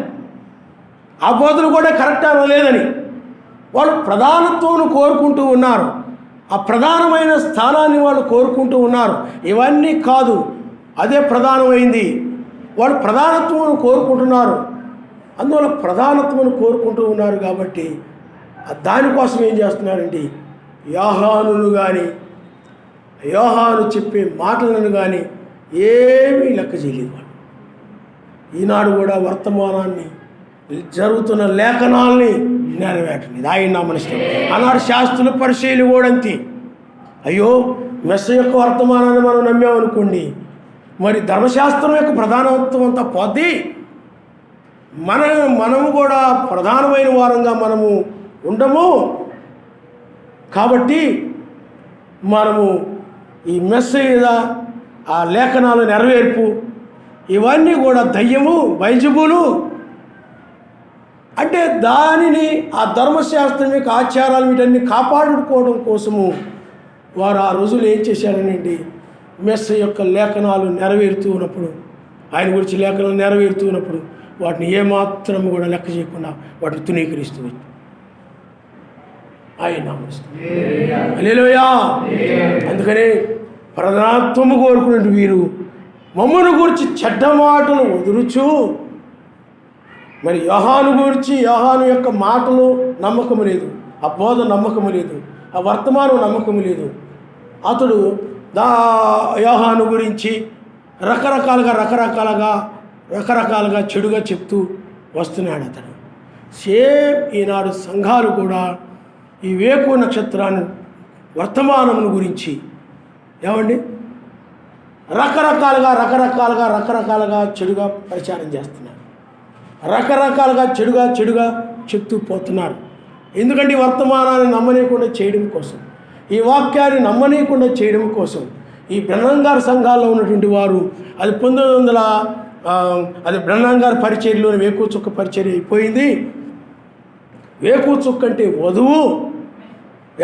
ఆ బోధలు కూడా కరెక్ట్ అనలేదని వాళ్ళు ప్రధానత్వమును కోరుకుంటూ ఉన్నారు. ఆ ప్రధానమైన స్థానాన్ని వాళ్ళు కోరుకుంటూ ఉన్నారు. ఇవన్నీ కాదు, అదే ప్రధానమైంది. వాళ్ళు ప్రధానత్వమును కోరుకుంటున్నారు. అందువల్ల ప్రధానత్వమును కోరుకుంటూ ఉన్నారు కాబట్టి దానికోసం ఏం చేస్తున్నారండి? యోహానును కానీ యోహాను చెప్పే మాటలను కానీ ఏమీ లెక్క చేయలేదు వాళ్ళు. ఈనాడు కూడా వర్తమానాన్ని, జరుగుతున్న లేఖనాల్ని నెరవేర్చలేదు. ఆయన నామనిస్తాం. ఆనాడు శాస్త్రుల పరిశీలి కూడా అంతే. అయ్యో, మెస్స యొక్క వర్తమానాన్ని మనం నమ్మామనుకోండి, మరి ధర్మశాస్త్రం యొక్క ప్రధానత్వం అంతా పోద్ది. మనము కూడా ప్రధానమైన వారంగా మనము ఉండము. కాబట్టి మనము ఈ మెస్సయ్య, ఆ లేఖనాల నెరవేర్పు, ఇవన్నీ కూడా దయ్యము, బైజబులు అంటే దానిని, ఆ ధర్మశాస్త్రం యొక్క ఆచారాలు వీటన్ని కాపాడుకోవడం కోసము వారు ఆ రోజులు ఏం చేశారనండి? మెస్స యొక్క లేఖనాలు నెరవేరుతూ ఉన్నప్పుడు, ఆయన గురించి లేఖనాలు నెరవేరుతూ ఉన్నప్పుడు వాటిని ఏమాత్రం కూడా లెక్క చేయకుండా వాటిని తునీకరిస్తూ ఆయన నామస్తున్నారు. హల్లెలూయా. అందుకనే ప్రధానత్వము కోరుకునే వీరు మమ్మను గురించి చెడ్డ మాటలు వదులుచు, మరి యోహాను గురించి, యోహాను యొక్క మాటలు నమ్మకము లేదు, ఆ బోధ నమ్మకము లేదు, ఆ వర్తమానం నమ్మకము లేదు. అతడు యోహాను గురించి రకరకాలుగా చెడుగా చెప్తూ వస్తున్నాడు అతడు. సేమ్ ఈనాడు సంఘాలు కూడా ఈ వేకు నక్షత్రాన్ని, వర్తమానమును గురించి ఏమండి రకరకాలుగా చెడుగా ప్రచారం చేస్తున్నారు. రకరకాలుగా చెడుగా చెప్తూ పోతున్నారు. ఎందుకంటే ఈ వర్తమానాన్ని నమ్మనీయకుండా చేయడం కోసం, ఈ వాక్యాన్ని నమ్మనీయకుండా చేయడం కోసం ఈ బ్రహ్మాం గారి సంఘాల్లో ఉన్నటువంటి వారు, అది 1900 అది బ్రహ్మాం గారి పరిచర్యలోని వేకు చుక్క పరిచర్య అయిపోయింది. వేకు చుక్క అంటే వధువు,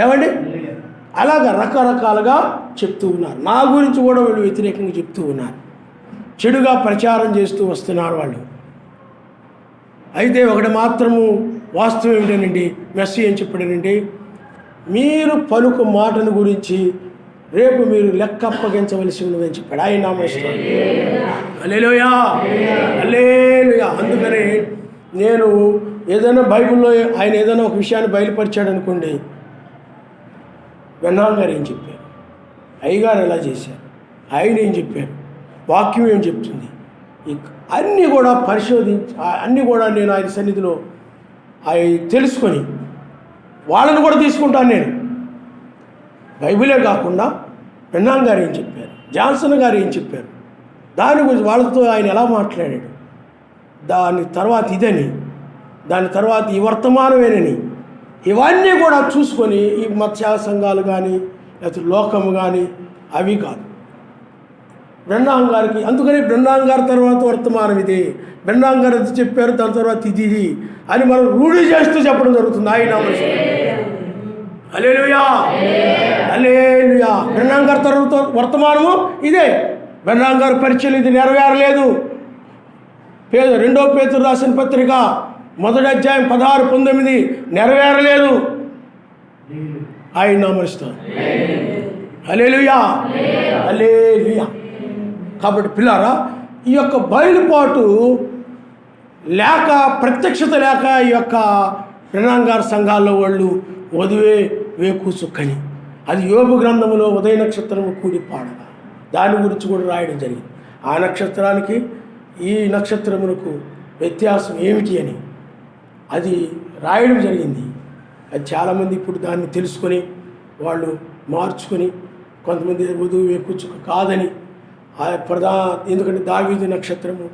ఏమండి అలాగా రకరకాలుగా చెప్తూ ఉన్నారు. నా గురించి కూడా వీళ్ళు వ్యతిరేకంగా చెప్తూ ఉన్నారు, చెడుగా ప్రచారం చేస్తూ వస్తున్నారు వాళ్ళు. అయితే ఒకటి మాత్రము వాస్తవం ఏమిటనండి, మెస్సీ ఏం చెప్పాడనండి? మీరు పలుకు మాటను గురించి రేపు మీరు లెక్క అప్పగించవలసి ఉన్నదని చెప్పాడు. ఆయన నామస్తున్నారు. హల్లెలూయా, హల్లెలూయా. అందుకని నేను ఏదైనా బైబిల్లో ఆయన ఏదైనా ఒక విషయాన్ని బయలుపరిచాడు అనుకోండి, బ్రహ్మాం గారు ఏం చెప్పారు, అయ్యగారు ఎలా చేశారు, ఆయన ఏం చెప్పారు, వాక్యం ఏం చెప్తుంది, అన్నీ కూడా పరిశోధించి, అన్నీ కూడా నేను ఆయన సన్నిధిలో అవి తెలుసుకొని వాళ్ళని కూడా తీసుకుంటాను. నేను బైబిలే కాకుండా బ్రహ్మాం గారు ఏం చెప్పారు, జాన్సన్ గారు ఏం చెప్పారు, దాని గురించి వాళ్ళతో ఆయన ఎలా మాట్లాడాడు, దాని తర్వాత ఇదని, దాని తర్వాత ఈ వర్తమానమేనని, ఇవన్నీ కూడా చూసుకొని ఈ మత్స్య సంఘాలు కానీ లేకపోతే లోకము కానీ అవి కాదు బ్రహ్మాం గారికి. అందుకని బ్రహ్మాం గారి తర్వాత వర్తమానం ఇది, బ్రహ్మాం గారు అది చెప్పారు, దాని తర్వాత ఇది అని మనం రూఢి చేస్తూ చెప్పడం జరుగుతుంది. ఆయన హల్లెలూయా, హల్లెలూయా. బ్రహ్మాం గారి తర్వాత వర్తమానము ఇదే. బ్రహ్మాం గారి పరిచయం ఇది నెరవేరలేదు. 2 పేతురు రాసిన పత్రిక 1 అధ్యాయం 16-19 నెరవేరలేదు. ఆయన నామస్తున్నారు. హల్లెలూయా, హల్లెలూయా. కాబట్టి పిల్లారా, ఈ యొక్క బయలుపాటు లేక, ప్రత్యక్షత లేక ఈ యొక్క ప్రణాంగార సంఘాల్లో వాళ్ళు వధువే వేకు చుక్కని, అది యోబు గ్రంథంలో ఉదయ నక్షత్రము కూడి పాడగా దాని గురించి కూడా రాయడం జరిగింది. ఆ నక్షత్రానికి ఈ నక్షత్రమునకు వ్యత్యాసం ఏమిటి అని అది రాయడం జరిగింది. అది చాలామంది ఇప్పుడు దాన్ని తెలుసుకొని వాళ్ళు మార్చుకొని, కొంతమంది వధువు వేకు చుక్క కాదని, ఎందుకంటే దావీదు నక్షత్రము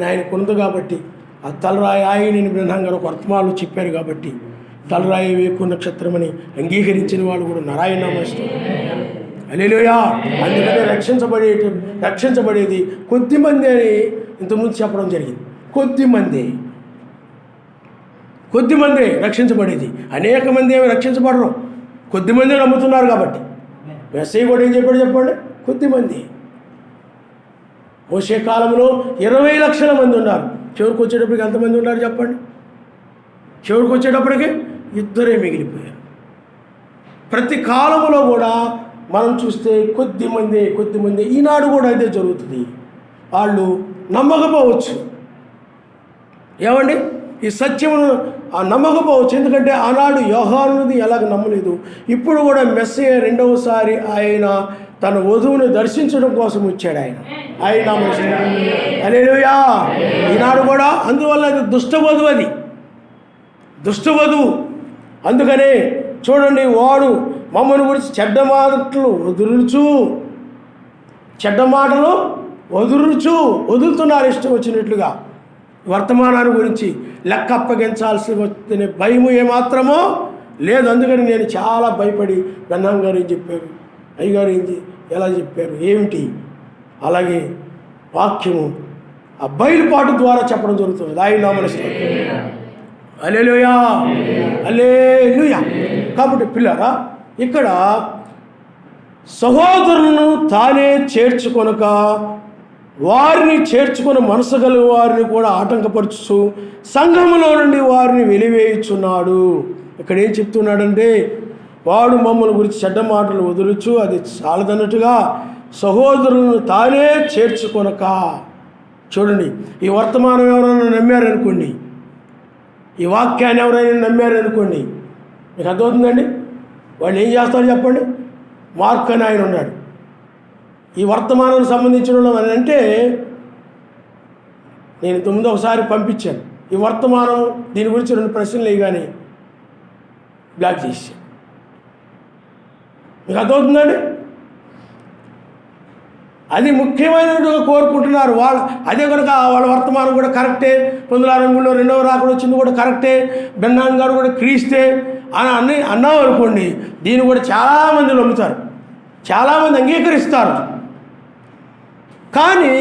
ఆయనకు ఉంది కాబట్టి, ఆ తలరాయి ఆయన బ్రహ్మంగారు ఒక వర్తమానాలు చెప్పారు కాబట్టి తలరాయి వేకు నక్షత్రం అని అంగీకరించిన వాళ్ళు కూడా నారాయణ నామస్తున్నారు. హల్లెలూయా. అందుకనే రక్షించబడేది కొద్దిమంది అని ఇంతకుముందు చెప్పడం జరిగింది. కొద్దిమంది రక్షించబడేది, అనేక మంది ఏమి రక్షించబడరు, కొద్దిమంది నమ్ముతున్నారు కాబట్టి. మెస్సయ్య కూడా ఏం చెప్పాడు చెప్పండి? కొద్దిమంది. మోషే కాలంలో 20 లక్షల మంది ఉన్నారు, చివరికి వచ్చేటప్పటికి ఎంతమంది ఉన్నారు చెప్పండి? చివరికి వచ్చేటప్పటికి 2 మిగిలిపోయారు. ప్రతి కాలంలో కూడా మనం చూస్తే కొద్దిమంది ఈనాడు కూడా అదే జరుగుతుంది. వాళ్ళు నమ్మకపోవచ్చు, ఏమండి, ఈ సత్యమును నమ్మకపోవచ్చు. ఎందుకంటే ఆనాడు యోహానుది ఎలాగ నమ్మలేదు, ఇప్పుడు కూడా మెస్సయ్య రెండవసారి ఆయన తన వధువుని దర్శించడం కోసం వచ్చాడు. ఆయన హల్లెలూయా. ఈనాడు కూడా అందువల్ల అది దుష్టవధువు. అందుకనే చూడండి, వాడు మమ్మల్ని గురించి చెడ్డ మాటలు వదులుతున్నారు ఇష్టం వచ్చినట్లుగా. వర్తమానాన్ని గురించి లెక్క అప్పగించాల్సి వస్తే భయము ఏమాత్రమో లేదు. అందుకని నేను చాలా భయపడి బ్రహ్మం గారు ఏం చెప్పారు, అయ్యగారు ఎలా చెప్పారు ఏమిటి, అలాగే వాక్యము ఆ బయలుపాటు ద్వారా చెప్పడం జరుగుతుంది. ఆయన నామస్తున్నారు. హల్లెలూయా, హల్లెలూయా. కాబట్టి పిల్లరా, ఇక్కడ సహోదరులను తానే చేర్చుకొనక వారిని చేర్చుకున్న మనసు గల వారిని కూడా ఆటంకపరుచు సంఘములో నుండి వారిని వెలివేయుచున్నాడు. ఇక్కడ ఏం చెప్తున్నాడంటే, వాడు మమ్మల్ని గురించి చెడ్డ మాటలు వదులుచు అది చాలదన్నట్టుగా సహోదరులను తానే చేర్చుకొనక. చూడండి, ఈ వర్తమానం ఎవరైనా నమ్మారనుకోండి, ఈ వాక్యాన్ని ఎవరైనా నమ్మారనుకోండి, మీకు అర్థమవుతుందండి? వాళ్ళు ఏం చేస్తారో చెప్పండి. మార్క్ అని ఆయన ఉన్నాడు, ఈ వర్తమానానికి సంబంధించిన వాళ్ళు అని అంటే, నేను ఇంతకుముందు ఒకసారి పంపించాను ఈ వర్తమానం, దీని గురించి 2 ప్రశ్నలు వేయగానే బ్లాక్ చేశాను. మీకు అర్థమవుతుందండి? అది ముఖ్యమైనట్టుగా కోరుకుంటున్నారు వాళ్ళు. అదే కనుక వాళ్ళ వర్తమానం కూడా కరెక్టే, 1963లో రెండవ రాకడ వచ్చింది కూడా కరెక్టే, బెన్నాన్ గారు కూడా క్రీస్తే అని అన్నాం అనుకోండి, దీన్ని కూడా చాలామంది నమ్ముతారు, చాలామంది అంగీకరిస్తారు. కానీ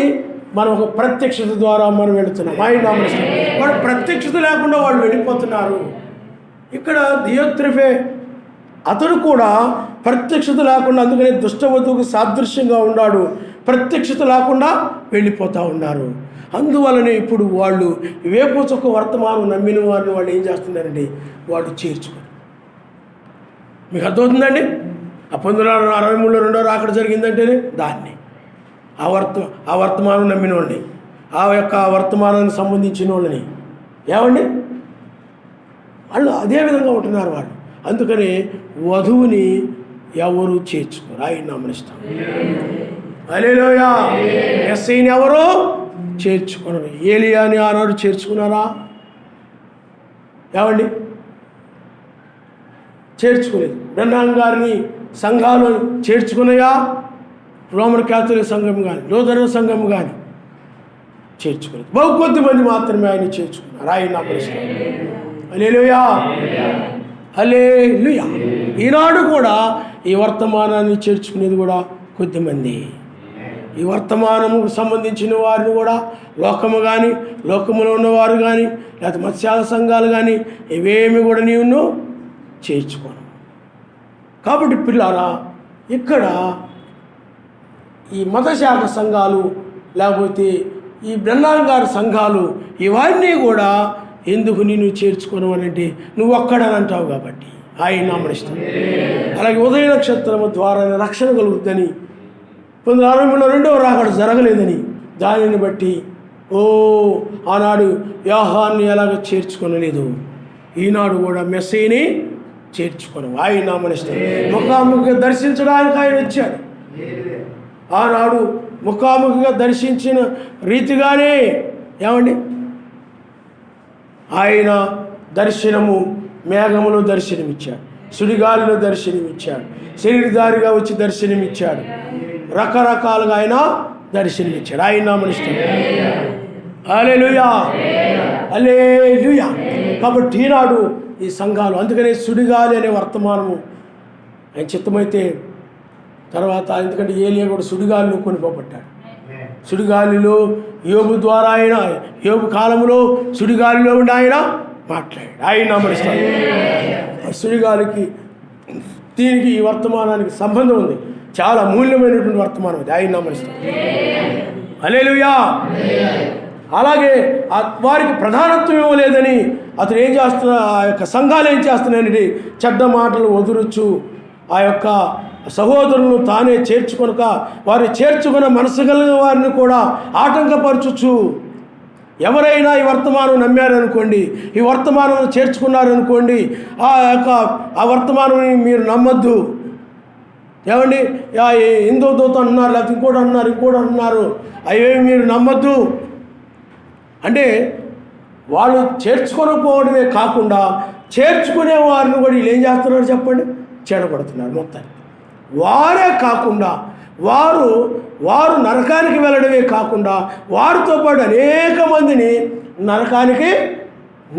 మనం ఒక ప్రత్యక్షత ద్వారా మనం వెళుతున్నాం. ఆయన నామస్తున్నారు. వాడు ప్రత్యక్షత లేకుండా వాళ్ళు వెళ్ళిపోతున్నారు. ఇక్కడ దియోత్రెఫే అతడు కూడా ప్రత్యక్షత లేకుండా, అందుకనే దుష్టవధువుకు సాదృశ్యంగా ఉన్నాడు, ప్రత్యక్షత లేకుండా వెళ్ళిపోతూ ఉన్నారు. అందువలనే ఇప్పుడు వాళ్ళు వేపుచొక్క వర్తమానం నమ్మిన వారిని వాళ్ళు ఏం చేస్తున్నారండి, వాళ్ళు చేర్చుకోరు. మీకు అర్థమవుతుందండి? 1963లో రెండో రాకడ జరిగిందంటేనే దాన్ని ఆ వర్తమానం నమ్మిన వాళ్ళని, ఆ యొక్క వర్తమానానికి సంబంధించిన వాళ్ళని ఏమండి వాళ్ళు అదే విధంగా ఉంటున్నారు వాళ్ళు. అందుకని వధువుని ఎవరు చేర్చుకోరు. ఆయన నామనిస్తాం. హల్లెలూయా. మెస్సయ్యని ఎవరు చేర్చుకున్నారు? ఏలియాని ఆనాడు చేర్చుకున్నారా? ఏమండి చేర్చుకోలేదు. బ్రహ్మం గారిని సంఘాలు చేర్చుకున్నాయా? రోమన్ క్యాథలిక్ సంఘం కానీ లూథరన్ సంఘం కానీ చేర్చుకోలేదు. బహు కొద్ది మంది మాత్రమే ఆయన చేర్చుకున్నారు. ఆయన నామనిస్తాం. హల్లెలూయా, హల్లెలూయా. ఈనాడు కూడా ఈ వర్తమానాన్ని చేర్చుకునేది కూడా కొద్దిమంది. ఈ వర్తమానముకు సంబంధించిన వారిని కూడా లోకము కానీ, లోకములో ఉన్నవారు కానీ, లేకపోతే మత్స్యాల సంఘాలు కానీ ఇవేమి కూడా నీవును చేర్చుకోను. కాబట్టి పిల్లారా, ఇక్కడ ఈ మతశాఖ సంఘాలు లేకపోతే ఈ బ్రహ్మాంగారు సంఘాలు ఇవన్నీ కూడా ఎందుకు నేను చేర్చుకోను అని అంటే, నువ్వు ఒక్కడని అంటావు కాబట్టి. ఆయన నామనిస్తాం. అలాగే ఉదయ నక్షత్రము ద్వారా రక్షణ కలుగుతుందని, 1962 రెండవ రాకడ జరగలేదని దానిని బట్టి ఆనాడు యోహాన్ని ఎలాగ చేర్చుకొనలేదు, ఈనాడు కూడా మెస్సీని చేర్చుకోను. ఆయన నామనిస్తాం. ముఖాముఖిగా దర్శించడానికి ఆయన వచ్చాడు. ఆనాడు ముఖాముఖిగా దర్శించిన రీతిగానే ఏమండి ఆయన దర్శనము మేఘములో దర్శనమిచ్చాడు, సుడిగాలిలో దర్శనమిచ్చాడు, శరీరధారిగా వచ్చి దర్శనమిచ్చాడు, రకరకాలుగా ఆయన దర్శనమిచ్చాడు. ఆయన నామనిస్తాం. హల్లెలూయా, హల్లెలూయా. కాబట్టి ఈనాడు ఈ సంఘాలు, అందుకనే సుడిగాలి అనే వర్తమానము ఆయన చిత్తమైతే తర్వాత, ఎందుకంటే ఏలియా కూడా సుడిగాలిలో కొనిపోబడ్డాడు. సుడిగాలిలో యోబు ద్వారా ఆయన, యోబు కాలంలో సుడిగాలిలో ఉండి ఆయన మాట్లాడాడు. ఆయన నామనిస్తాడు. సుడిగాలికి దీనికి ఈ వర్తమానానికి సంబంధం ఉంది, చాలా మూల్యమైనటువంటి వర్తమానం అది. ఆయన నామనిస్తాడు. హల్లెలూయా. అలాగే వారికి ప్రధానత్వం ఇవ్వలేదని అతను ఏం చేస్తున్నా, ఆ యొక్క సంఘాలు ఏం చేస్తున్నాయంటే చెడ్డ మాటలు వదులుచు ఆ యొక్క సహోదరులను తానే చేర్చుకొనక వారిని చేర్చుకున్న మనసు కలిగిన వారిని కూడా ఆటంకపరచుచు, ఎవరైనా ఈ వర్తమానం నమ్మారనుకోండి, ఈ వర్తమానం చేర్చుకున్నారనుకోండి, ఆ వర్తమానం మీరు నమ్మద్దు. ఏమండి, హిందూ దూత అంటున్నారు, లేకపోతే ఇంకోటి అంటున్నారు, అవేమి మీరు నమ్మద్దు. అంటే వాళ్ళు చేర్చుకోకపోవడమే కాకుండా చేర్చుకునే వారిని కూడా వీళ్ళు ఏం చేస్తున్నారు చెప్పండి, చెడగొడుతున్నారు మొత్తాన్ని. వారే కాకుండా వారు నరకానికి వెళ్ళడమే కాకుండా వారితో పాటు అనేక మందిని నరకానికి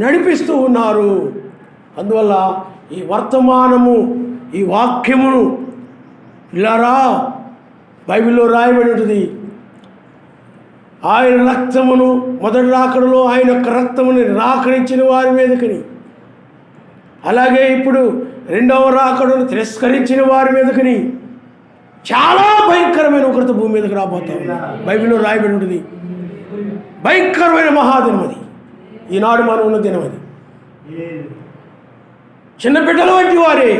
నడిపిస్తూ ఉన్నారు. అందువల్ల ఈ వర్తమానము, ఈ వాక్యమును ఇలారా బైబిల్లో రాయబడి ఉంటుంది. ఆయన రక్తమును, మొదటి రాకడలో ఆయన యొక్క రక్తముని నిరాకరించిన వారి మీదకని, అలాగే ఇప్పుడు రెండవ రాకడను తిరస్కరించిన వారి మీదకని చాలా భయంకరమైన ఉగ్రత భూమి మీదకి రాబోతా ఉంది. బైబిల్లో రాయబడి ఉంటుంది. భయంకరమైన మహాదినం అది. ఈనాడు మనం ఉన్న దినం అది. చిన్న బిడ్డల వంటి వారే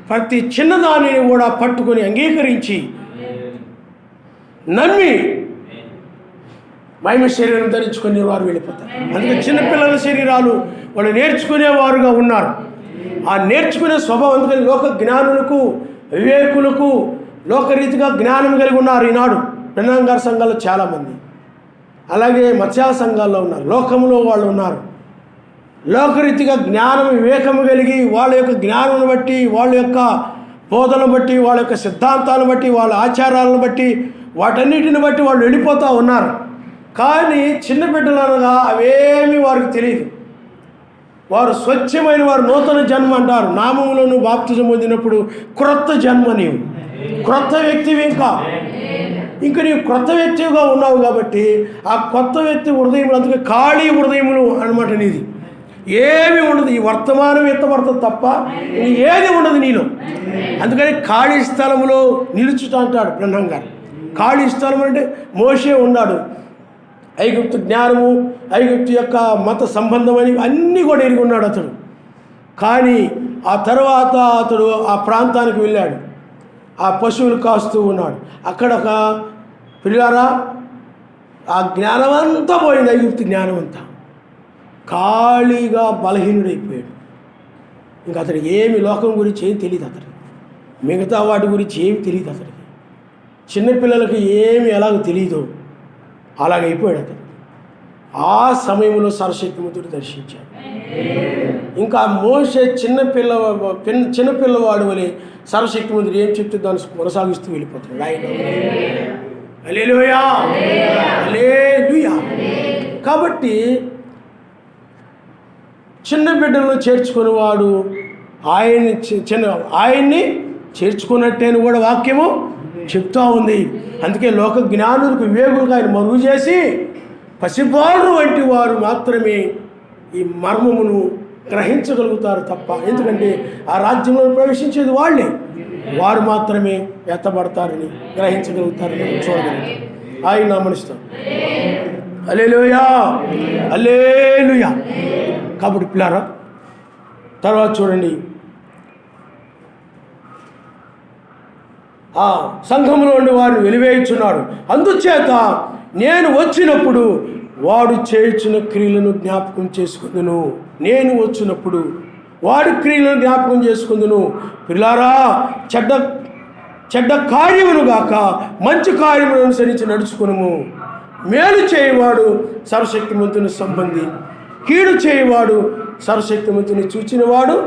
ప్రతి చిన్నదానిని కూడా పట్టుకొని అంగీకరించి నమ్మి మహిమ శరీరం ధరించుకునే వారు వెళ్ళిపోతారు. అందుకే చిన్నపిల్లల శరీరాలు వాళ్ళు నేర్చుకునేవారుగా ఉన్నారు. ఆ నేర్చుకునే స్వభావం, అందుకని లోక జ్ఞానులకు, వివేకులకు లోకరీతిగా జ్ఞానం కలిగి ఉన్నారు ఈనాడు బ్రహ్మంగారి సంఘాల్లో చాలామంది. అలాగే మత్స్య సంఘాల్లో ఉన్నారు, లోకంలో వాళ్ళు ఉన్నారు. లోకరీతిగా జ్ఞానం, వివేకము కలిగి వాళ్ళ యొక్క జ్ఞానం బట్టి, వాళ్ళ యొక్క బోధనను బట్టి, వాళ్ళ యొక్క సిద్ధాంతాలను బట్టి, వాళ్ళ ఆచారాలను బట్టి, వాటన్నిటిని బట్టి వాళ్ళు వెళ్ళిపోతూ ఉన్నారు. కానీ చిన్న బిడ్డలనగా అవేమీ వారికి తెలియదు. వారు స్వచ్ఛమైన వారు, నూతన జన్మ అంటారు. నామములను బాప్తిజం పొందినప్పుడు క్రొత్త జన్మ, నీవు క్రొత్త వ్యక్తివి. ఇంకా నీవు క్రొత్త వ్యక్తిగా ఉన్నావు కాబట్టి ఆ కొత్త వ్యక్తి హృదయములు, అందుకే ఖాళీ హృదయములు అనమాట నీది. ఏమి ఉండదు, ఈ వర్తమానం ఎత్తబడుతుంది తప్ప ఏది ఉండదు నీలో. అందుకని ఖాళీ స్థలములో నిలుచుట అంటాడు బ్రహ్మంగారు. ఖాళీ స్థలం అంటే మోషే ఉన్నాడు. ఐగుప్తు జ్ఞానము, ఐగుప్తు యొక్క మత సంబంధమని అన్నీ కూడా ఎరిగి ఉన్నాడు అతడు. కానీ ఆ తర్వాత అతడు ఆ ప్రాంతానికి వెళ్ళాడు, ఆ పశువులు కాస్తూ ఉన్నాడు. అక్కడ ఒక పిల్లారా ఆ జ్ఞానం అంతా పోయింది, ఐగుప్తు జ్ఞానం అంతా. ఖాళీగా బలహీనుడైపోయాడు. ఇంకా అతడికి ఏమి లోకం గురించి ఏం తెలియదు, అతడికి మిగతా వాటి గురించి ఏమి తెలియదు. అతడికి చిన్నపిల్లలకి ఏమి ఎలాగో తెలియదు, అలాగైపోయాడు అతను. ఆ సమయంలో సర్వశక్తిమంతుడు దర్శించాడు. ఇంకా మోషే చిన్నపిల్లవాడు వలె సర్వశక్తిమంతుడు ఏం చెప్తే దాన్ని కొనసాగిస్తూ వెళ్ళిపోతున్నాడు. ఆయన హల్లెలూయా, హల్లెలూయా. కాబట్టి చిన్న బిడ్డలను చేర్చుకునేవాడు ఆయన్ని చేర్చుకున్నట్టేని కూడా వాక్యము చెప్తా ఉంది. అందుకే లోక జ్ఞానులకు, వివేకులకు ఆయన మరుగు చేసి పసిబాలు వంటి వారు మాత్రమే ఈ మర్మమును గ్రహించగలుగుతారు తప్ప, ఎందుకంటే ఆ రాజ్యంలో ప్రవేశించేది వాళ్ళే, వారు మాత్రమే ఎత్తబడతారని గ్రహించగలుగుతారని చూడగలుగుతారు. ఆయన నామనిస్తాం. హల్లెలూయా, హల్లెలూయా. కాబట్టి పిల్లారా, తర్వాత చూడండి, ఆ సంఘంలో ఉండి వారిని వెలివేయుచున్నాడు. అందుచేత నేను వచ్చినప్పుడు వాడు చేయుచున్న క్రియలను జ్ఞాపకం చేసుకుందును. నేను వచ్చినప్పుడు వాడి క్రియలను జ్ఞాపకం చేసుకుందును. పిల్లారా, చెడ్డ కార్యమును గాక మంచి కార్యమును అనుసరించి నడుచుకును. మేలు చేయవాడు సర్వశక్తిమంతుని సంబంధి, కీడు చేయవాడు సర్వశక్తిమంతుని చూచినవాడు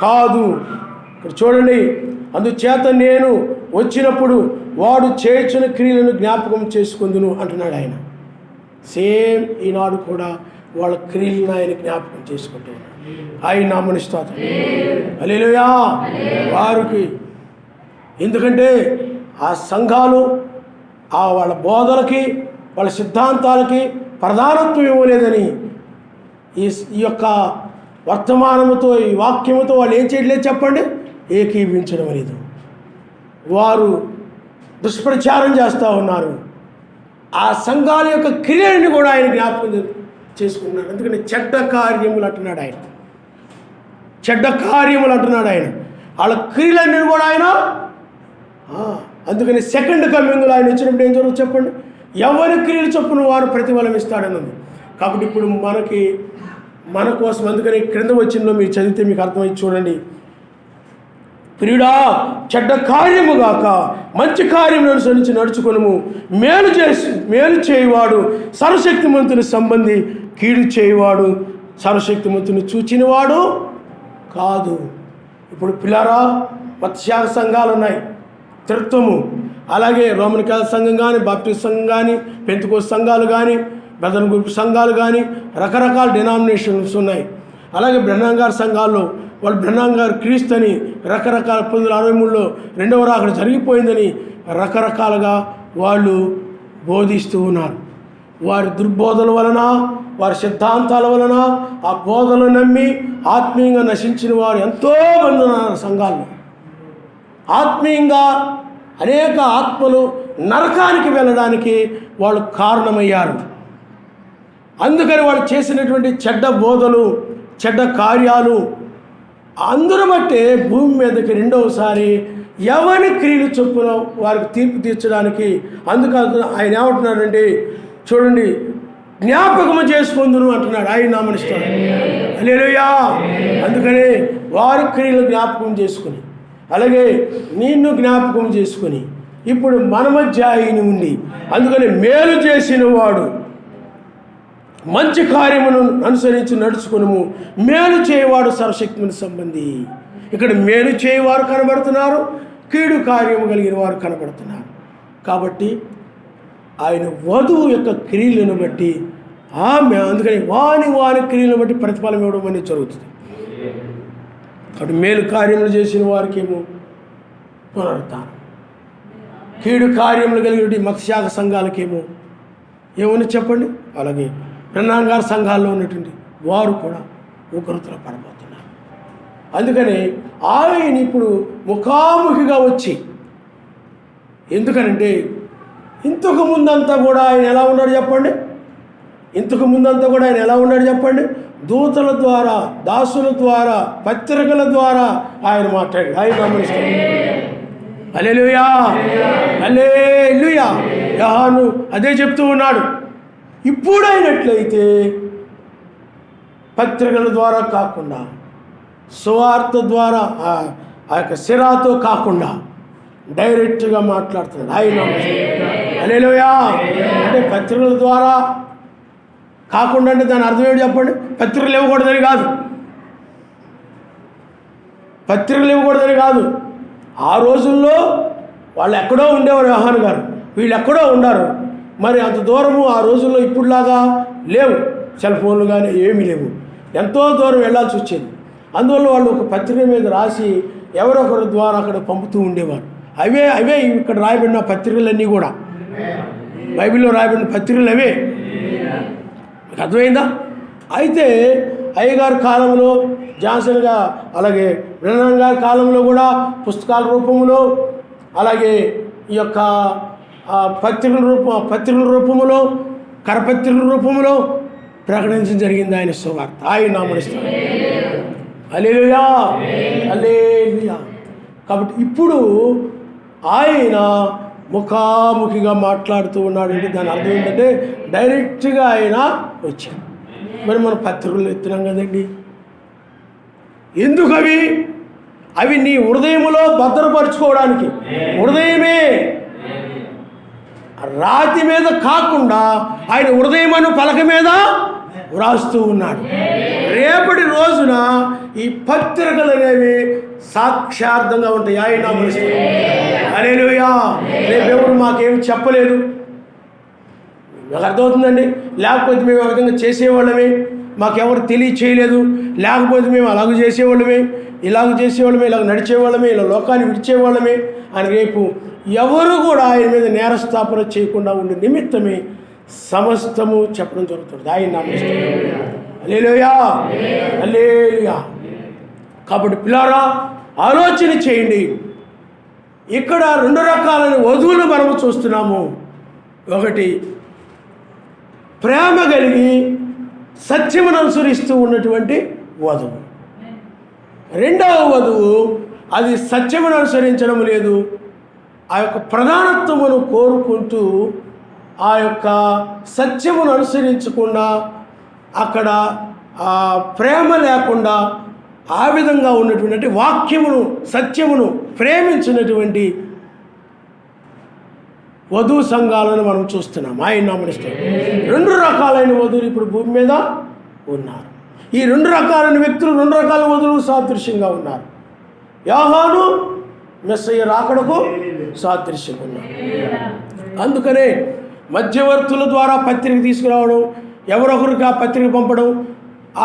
కాదు. ఇక్కడ చూడండి, అందుచేత నేను వచ్చినప్పుడు వాడు చేయుచున్న క్రియలను జ్ఞాపకం చేసుకుందును అంటున్నాడు ఆయన. సేమ్ ఈనాడు కూడా వాళ్ళ క్రియలను ఆయన జ్ఞాపకం చేసుకుంటూ ఉన్నాడు. ఆయన నామమున స్తోత్రం. హల్లెలూయా. వారికి ఎందుకంటే ఆ సంఘాలు ఆ వాళ్ళ బోధలకి వాళ్ళ సిద్ధాంతాలకి ప్రధానత్వం ఇవ్వలేదని ఈ యొక్క వర్తమానముతో ఈ వాక్యముతో వాళ్ళు ఏం చేయట్లేదు చెప్పండి, ఏకీభించడం లేదు. వారు దుష్ప్రచారం చేస్తూ ఉన్నారు. ఆ సంఘాల యొక్క క్రియలను కూడా ఆయన జ్ఞాపకం చేసుకున్నాడు. ఎందుకంటే చెడ్డ కార్యములు అంటున్నాడు ఆయన, చెడ్డ కార్యములు అంటున్నాడు ఆయన. వాళ్ళ క్రియలన్నీ కూడా ఆయన అందుకని సెకండ్ కమింగ్లో ఆయన వచ్చినప్పుడు ఏం జరుగుతుంది చెప్పండి, ఎవరి క్రియలు చొప్పున వారు ప్రతిఫలం ఇస్తాడన్నది. కాబట్టి ఇప్పుడు మన కోసం అందుకని క్రింద వచ్చిందో మీరు చదివితే మీకు అర్థమైంది. చూడండి, ప్రియుడా, చెడ్డ కార్యము గాక మంచి కార్యమును అనుసరించి నడుచుకొనుము. మేలు చేయువాడు సర్వశక్తిమంతుని సంబంధి, కీడు చేయువాడు సర్వశక్తిమంతుని చూచినవాడు కాదు. ఇప్పుడు పిల్లారా, మత్స్యాగ సంఘాలు ఉన్నాయి, త్రిత్వము, అలాగే రోమన్ క్యాథలిక్ సంఘం కానీ, బాప్టిస్ట్ సంఘం కానీ, పెంతెకోస్తు సంఘాలు కానీ, బ్రదర్ గ్రూప్ సంఘాలు కానీ, రకరకాల డినామినేషన్స్ ఉన్నాయి. అలాగే బ్రహ్నాం గారి సంఘాల్లో వాళ్ళు బ్రహ్నాం గారు క్రీస్తు అని రకరకాల 1963లో రెండవ రాకడ జరిగిపోయిందని రకరకాలుగా వాళ్ళు బోధిస్తూ ఉన్నారు. వారి దుర్బోధల వలన, వారి సిద్ధాంతాల వలన ఆ బోధలు నమ్మి ఆత్మీయంగా నశించిన వారు ఎంతోమంది ఉన్నారు సంఘాల్లో. ఆత్మీయంగా అనేక ఆత్మలు నరకానికి వెళ్ళడానికి వాళ్ళు కారణమయ్యారు. అందుకని వాళ్ళు చేసినటువంటి చెడ్డ బోధలు, చెడ్డ కార్యాలు అందరూ బట్టే భూమి మీదకి రెండవసారి ఎవరి క్రియలు చొప్పున వారికి తీర్పు తీర్చడానికి అందుకని ఆయన ఏమంటున్నాడంటే చూడండి, జ్ఞాపకము చేసుకుందును అంటున్నాడు. ఆయన నామమున స్తోత్రం. హల్లెలూయా. అందుకని వారి క్రియలు జ్ఞాపకం చేసుకుని, అలాగే నిన్ను జ్ఞాపకం చేసుకుని ఇప్పుడు మన మధ్య ఆయన ఉండి, అందుకని మేలు చేసిన వాడు మంచి కార్యమును అనుసరించి నడుచుకును. మేలు చేయవాడు సర్వశక్తిని సంబంధి. ఇక్కడ మేలు చేయవారు కనబడుతున్నారు, కీడు కార్యము కలిగిన వారు కనబడుతున్నారు. కాబట్టి ఆయన వధువు యొక్క క్రియలను బట్టి ఆమె అందుకని వాని క్రియలను బట్టి ప్రతిఫలం ఇవ్వడం అనేది జరుగుతుంది. కాబట్టి మేలు కార్యములు చేసిన వారికి ఏమో పునరుద్ధానం, కీడు కార్యములు కలిగిన మత్స్యాగ సంఘాలకేమో ఏమని చెప్పండి. అలాగే బ్రహ్నాం గారి సంఘాల్లో ఉన్నటువంటి వారు కూడా ఉగ్రతలో పడబోతున్నారు. అందుకని ఆయన ఇప్పుడు ముఖాముఖిగా వచ్చి, ఎందుకనంటే ఇంతకు ముందంతా కూడా ఆయన ఎలా ఉన్నాడు చెప్పండి, ఇంతకు ముందంతా కూడా ఆయన ఎలా ఉన్నాడు చెప్పండి, దూతల ద్వారా, దాసుల ద్వారా, పత్రికల ద్వారా ఆయన మాట్లాడాడు. ఆయన గమనిస్తాడు. హల్లెలూయా, హల్లెలూయా. యోహాను అదే చెప్తూ ఉన్నాడు. ఇప్పుడైనట్లయితే పత్రికల ద్వారా కాకుండా, సువార్త ద్వారా ఆ యొక్క సిరాతో కాకుండా డైరెక్ట్గా మాట్లాడుతున్నాడు ఆయన. హల్లెలూయా. అంటే పత్రికల ద్వారా కాకుండా అంటే దాని అర్థం ఏంటి చెప్పండి, పత్రికలు ఇవ్వకూడదని కాదు, పత్రికలు ఇవ్వకూడదని కాదు. ఆ రోజుల్లో వాళ్ళు ఎక్కడో ఉండేవారు యోహాను గారు, వీళ్ళు ఎక్కడో ఉన్నారు. మరి అంత దూరము ఆ రోజుల్లో ఇప్పుడులాగా లేవు, సెల్ ఫోన్లు కానీ ఏమీ లేవు, ఎంతో దూరం వెళ్ళాల్సి వచ్చేది. అందువల్ల వాళ్ళు ఒక పత్రిక మీద రాసి ఎవరొకరి ద్వారా అక్కడ పంపుతూ ఉండేవారు. అవే ఇక్కడ రాయబడిన పత్రికలన్నీ కూడా, బైబిల్లో రాయబడిన పత్రికలు అవే. మీకు అర్థమైందా? అయితే అయ్యగారి కాలంలో జాన్సన్గా, అలాగే బ్రహ్నాం గారి కాలంలో కూడా పుస్తకాల రూపంలో, అలాగే ఈ యొక్క పత్రికల రూపంలో, కరపత్రికల రూపంలో ప్రకటించడం జరిగింది ఆయన సువార్త. ఆయన నామమున స్తోత్రం. హల్లెలూయా, హల్లెలూయా. కాబట్టి ఇప్పుడు ఆయన ముఖాముఖిగా మాట్లాడుతూ ఉన్నాడు అంటే దాని అర్థం ఏంటంటే డైరెక్ట్గా ఆయన వచ్చాడు. మరి మనం పత్రికలు ఎత్తున్నాం కదండి, ఎందుకు అవి నీ హృదయములో భద్రపరచుకోవడానికి. హృదయమే రాతి మీద కాకుండా ఆయన హృదయమను పలక మీద వ్రాస్తూ ఉన్నాడు. రేపటి రోజున ఈ పత్రికలు అనేవి సాక్షార్థంగా ఉంటాయి. ఆయన హల్లెలూయా. రేపెవరు మాకేమి చెప్పలేదు, నాకు అర్థమవుతుందండి. లేకపోతే మేము ఆ విధంగా చేసేవాళ్ళమే, మాకెవరు తెలియచేయలేదు. లేకపోతే మేము అలాగ చేసేవాళ్ళమే, ఇలాగ చేసేవాళ్ళమే, ఇలాగ నడిచేవాళ్ళమే, ఇలా లోకాన్ని విడిచేవాళ్ళమే అని రేపు ఎవరు కూడా ఆయన మీద నేరస్థాపన చేయకుండా ఉండే నిమిత్తమే సమస్తము చెప్పడం జరుగుతుంది. ఆయన నామస్తు. హల్లెలూయా, హల్లెలూయా. కాబట్టి పిల్లారా ఆలోచన చేయండి. ఇక్కడ 2 రకాలైన వధువులు మనము చూస్తున్నాము. ఒకటి ప్రేమ కలిగి సత్యమును అనుసరిస్తూ ఉన్నటువంటి వధువు. రెండవ వధువు అది సత్యమును అనుసరించడం లేదు, ఆ యొక్క ప్రధానత్వమును కోరుకుంటూ ఆ యొక్క సత్యమును అనుసరించకుండా అక్కడ ప్రేమ లేకుండా ఆ విధంగా ఉన్నటువంటి వాక్యమును సత్యమును ప్రేమించినటువంటి వధువు సంఘాలను మనం చూస్తున్నాం. ఆయన నామనిస్తాం. 2 రకాలైన వధువులు ఇప్పుడు భూమి మీద ఉన్నారు. ఈ 2 రకాలైన వ్యక్తులు 2 రకాల వధువులు సాదృశ్యంగా ఉన్నారు. యోహాను మెస్సయ్య రాకడకు సాదృశ్యంగా ఉన్నారు. అందుకనే మధ్యవర్తుల ద్వారా పత్రిక తీసుకురావడం, ఎవరొకరికి ఆ పత్రిక పంపడం,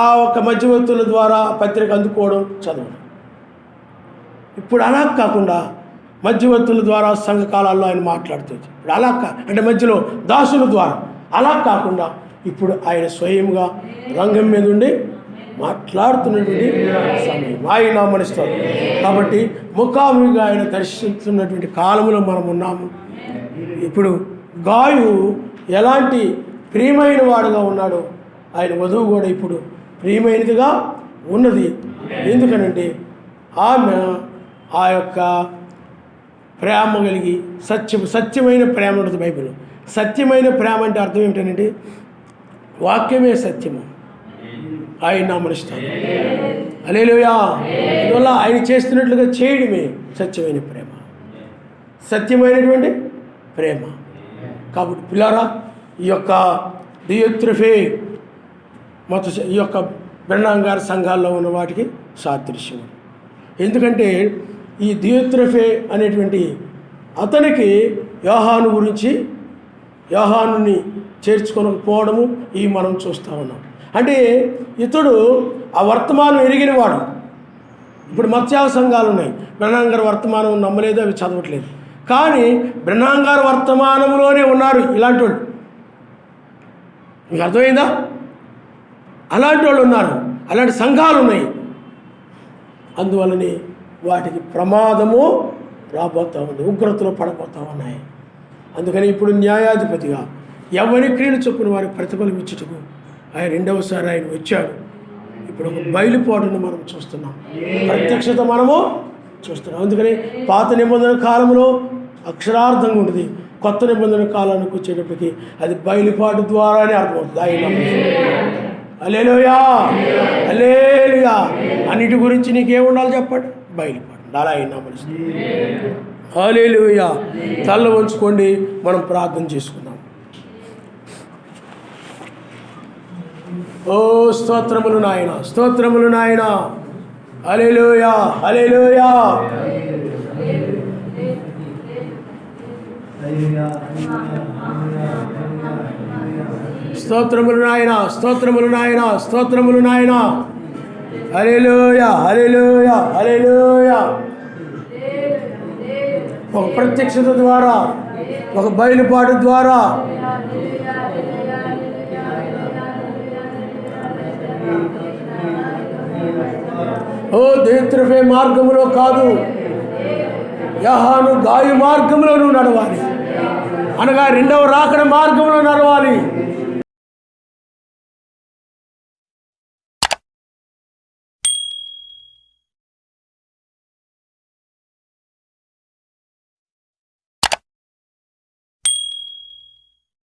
ఆ ఒక్క మధ్యవర్తుల ద్వారా పత్రిక అందుకోవడం, చదవడం. ఇప్పుడు అలా కాకుండా మధ్యవర్తుల ద్వారా సంఘకాలాల్లో ఆయన మాట్లాడుతుంది. ఇప్పుడు అలా అంటే మధ్యలో దాసుల ద్వారా అలా కాకుండా ఇప్పుడు ఆయన స్వయంగా రంగం మీద ఉండి మాట్లాడుతున్నటువంటి సమయం ఆయన నామనిస్తారు. కాబట్టి ముఖాముఖిగా ఆయన దర్శిస్తున్నటువంటి కాలంలో మనం ఉన్నాము. ఇప్పుడు గాయు ఎలాంటి ప్రియమైన వాడుగా ఉన్నాడో ఆయన వధువు కూడా ఇప్పుడు ప్రియమైనదిగా ఉన్నది. ఎందుకనంటే ఆమె ఆ యొక్క ప్రేమ కలిగి సత్యమైన ప్రేమ ఉంటుంది బైబిల్. సత్యమైన ప్రేమ అంటే అర్థం ఏమిటంటే వాక్యమే సత్యము. ఆయన నామనిస్తాడు. హల్లెలూయా. అందువల్ల ఆయన చేస్తున్నట్లుగా చేయడమే సత్యమైన ప్రేమ, సత్యమైనటువంటి ప్రేమ. కాబట్టి పిల్లారా ఈ యొక్క దియోత్రెఫే ఈ యొక్క బ్రహ్నాం గారి సంఘాల్లో ఉన్న వాటికి సాదృశ్యం. ఎందుకంటే ఈ దియోత్రెఫే అనేటువంటి అతనికి యోహాను గురించి యోహానుని చేర్చుకొనకపోవడము ఇవి మనం చూస్తూ ఉన్నాం. అంటే ఇతడు ఆ వర్తమానం ఎరిగినవాడు. ఇప్పుడు మత్స్యావ సంఘాలు ఉన్నాయి, బ్రహ్నాం గారి వర్తమానం నమ్మలేదు, అవి చదవట్లేదు. కానీ బ్రహ్నాం గారి వర్తమానంలోనే ఉన్నారు ఇలాంటి వాళ్ళు. మీకు అర్థమైందా? అలాంటి వాళ్ళు ఉన్నారు, అలాంటి సంఘాలు ఉన్నాయి. అందువల్లనే వాటికి ప్రమాదము రాబోతూ ఉంది, ఉగ్రతలో పడబోతూ ఉన్నాయి. అందుకని ఇప్పుడు న్యాయాధిపతిగా ఎవరి క్రియలు చొప్పున వారికి ప్రతిఫలం ఇచ్చుటకు ఆయన రెండవసారి ఆయన వచ్చాడు. ఇప్పుడు ఒక బయలుపాటును మనం చూస్తున్నాం, ప్రత్యక్షత మనము చూస్తున్నాం. అందుకని పాత నిబంధన కాలంలో అక్షరార్థంగా ఉంటుంది, కొత్త నిబంధన కాలానికి వచ్చేటప్పటికి అది బయలుపాటు ద్వారానే అర్థమవుతుంది. ఆయన హల్లెలూయా, హల్లెలూయా. అన్నిటి గురించి నీకేముండాలి చెప్పండి? బయలుపాటు అలా అయినా మనసు. హల్లెలూయా. తల్ల వంచుకోండి, మనం ప్రార్థన చేసుకుందాం. ఓ స్తోత్రములు నాయన, స్తోత్రములు నాయన. హల్లెలూయా, హల్లెలూయా. స్తోత్రములు నాయన, స్తోత్రములు నాయన, స్తోత్రములు నాయన. హల్లెలూయా, హల్లెలూయా, హల్లెలూయా. ఒక ప్రత్యక్షత ద్వారా, ఒక బయలుపాటు ద్వారా ఓ దియోత్రెఫే మార్గములో కాదు, యోహాను గాయు మార్గంలో నువ్వు నడవాలి, అనగా రెండవ రాకడ మార్గంలో నడవాలి.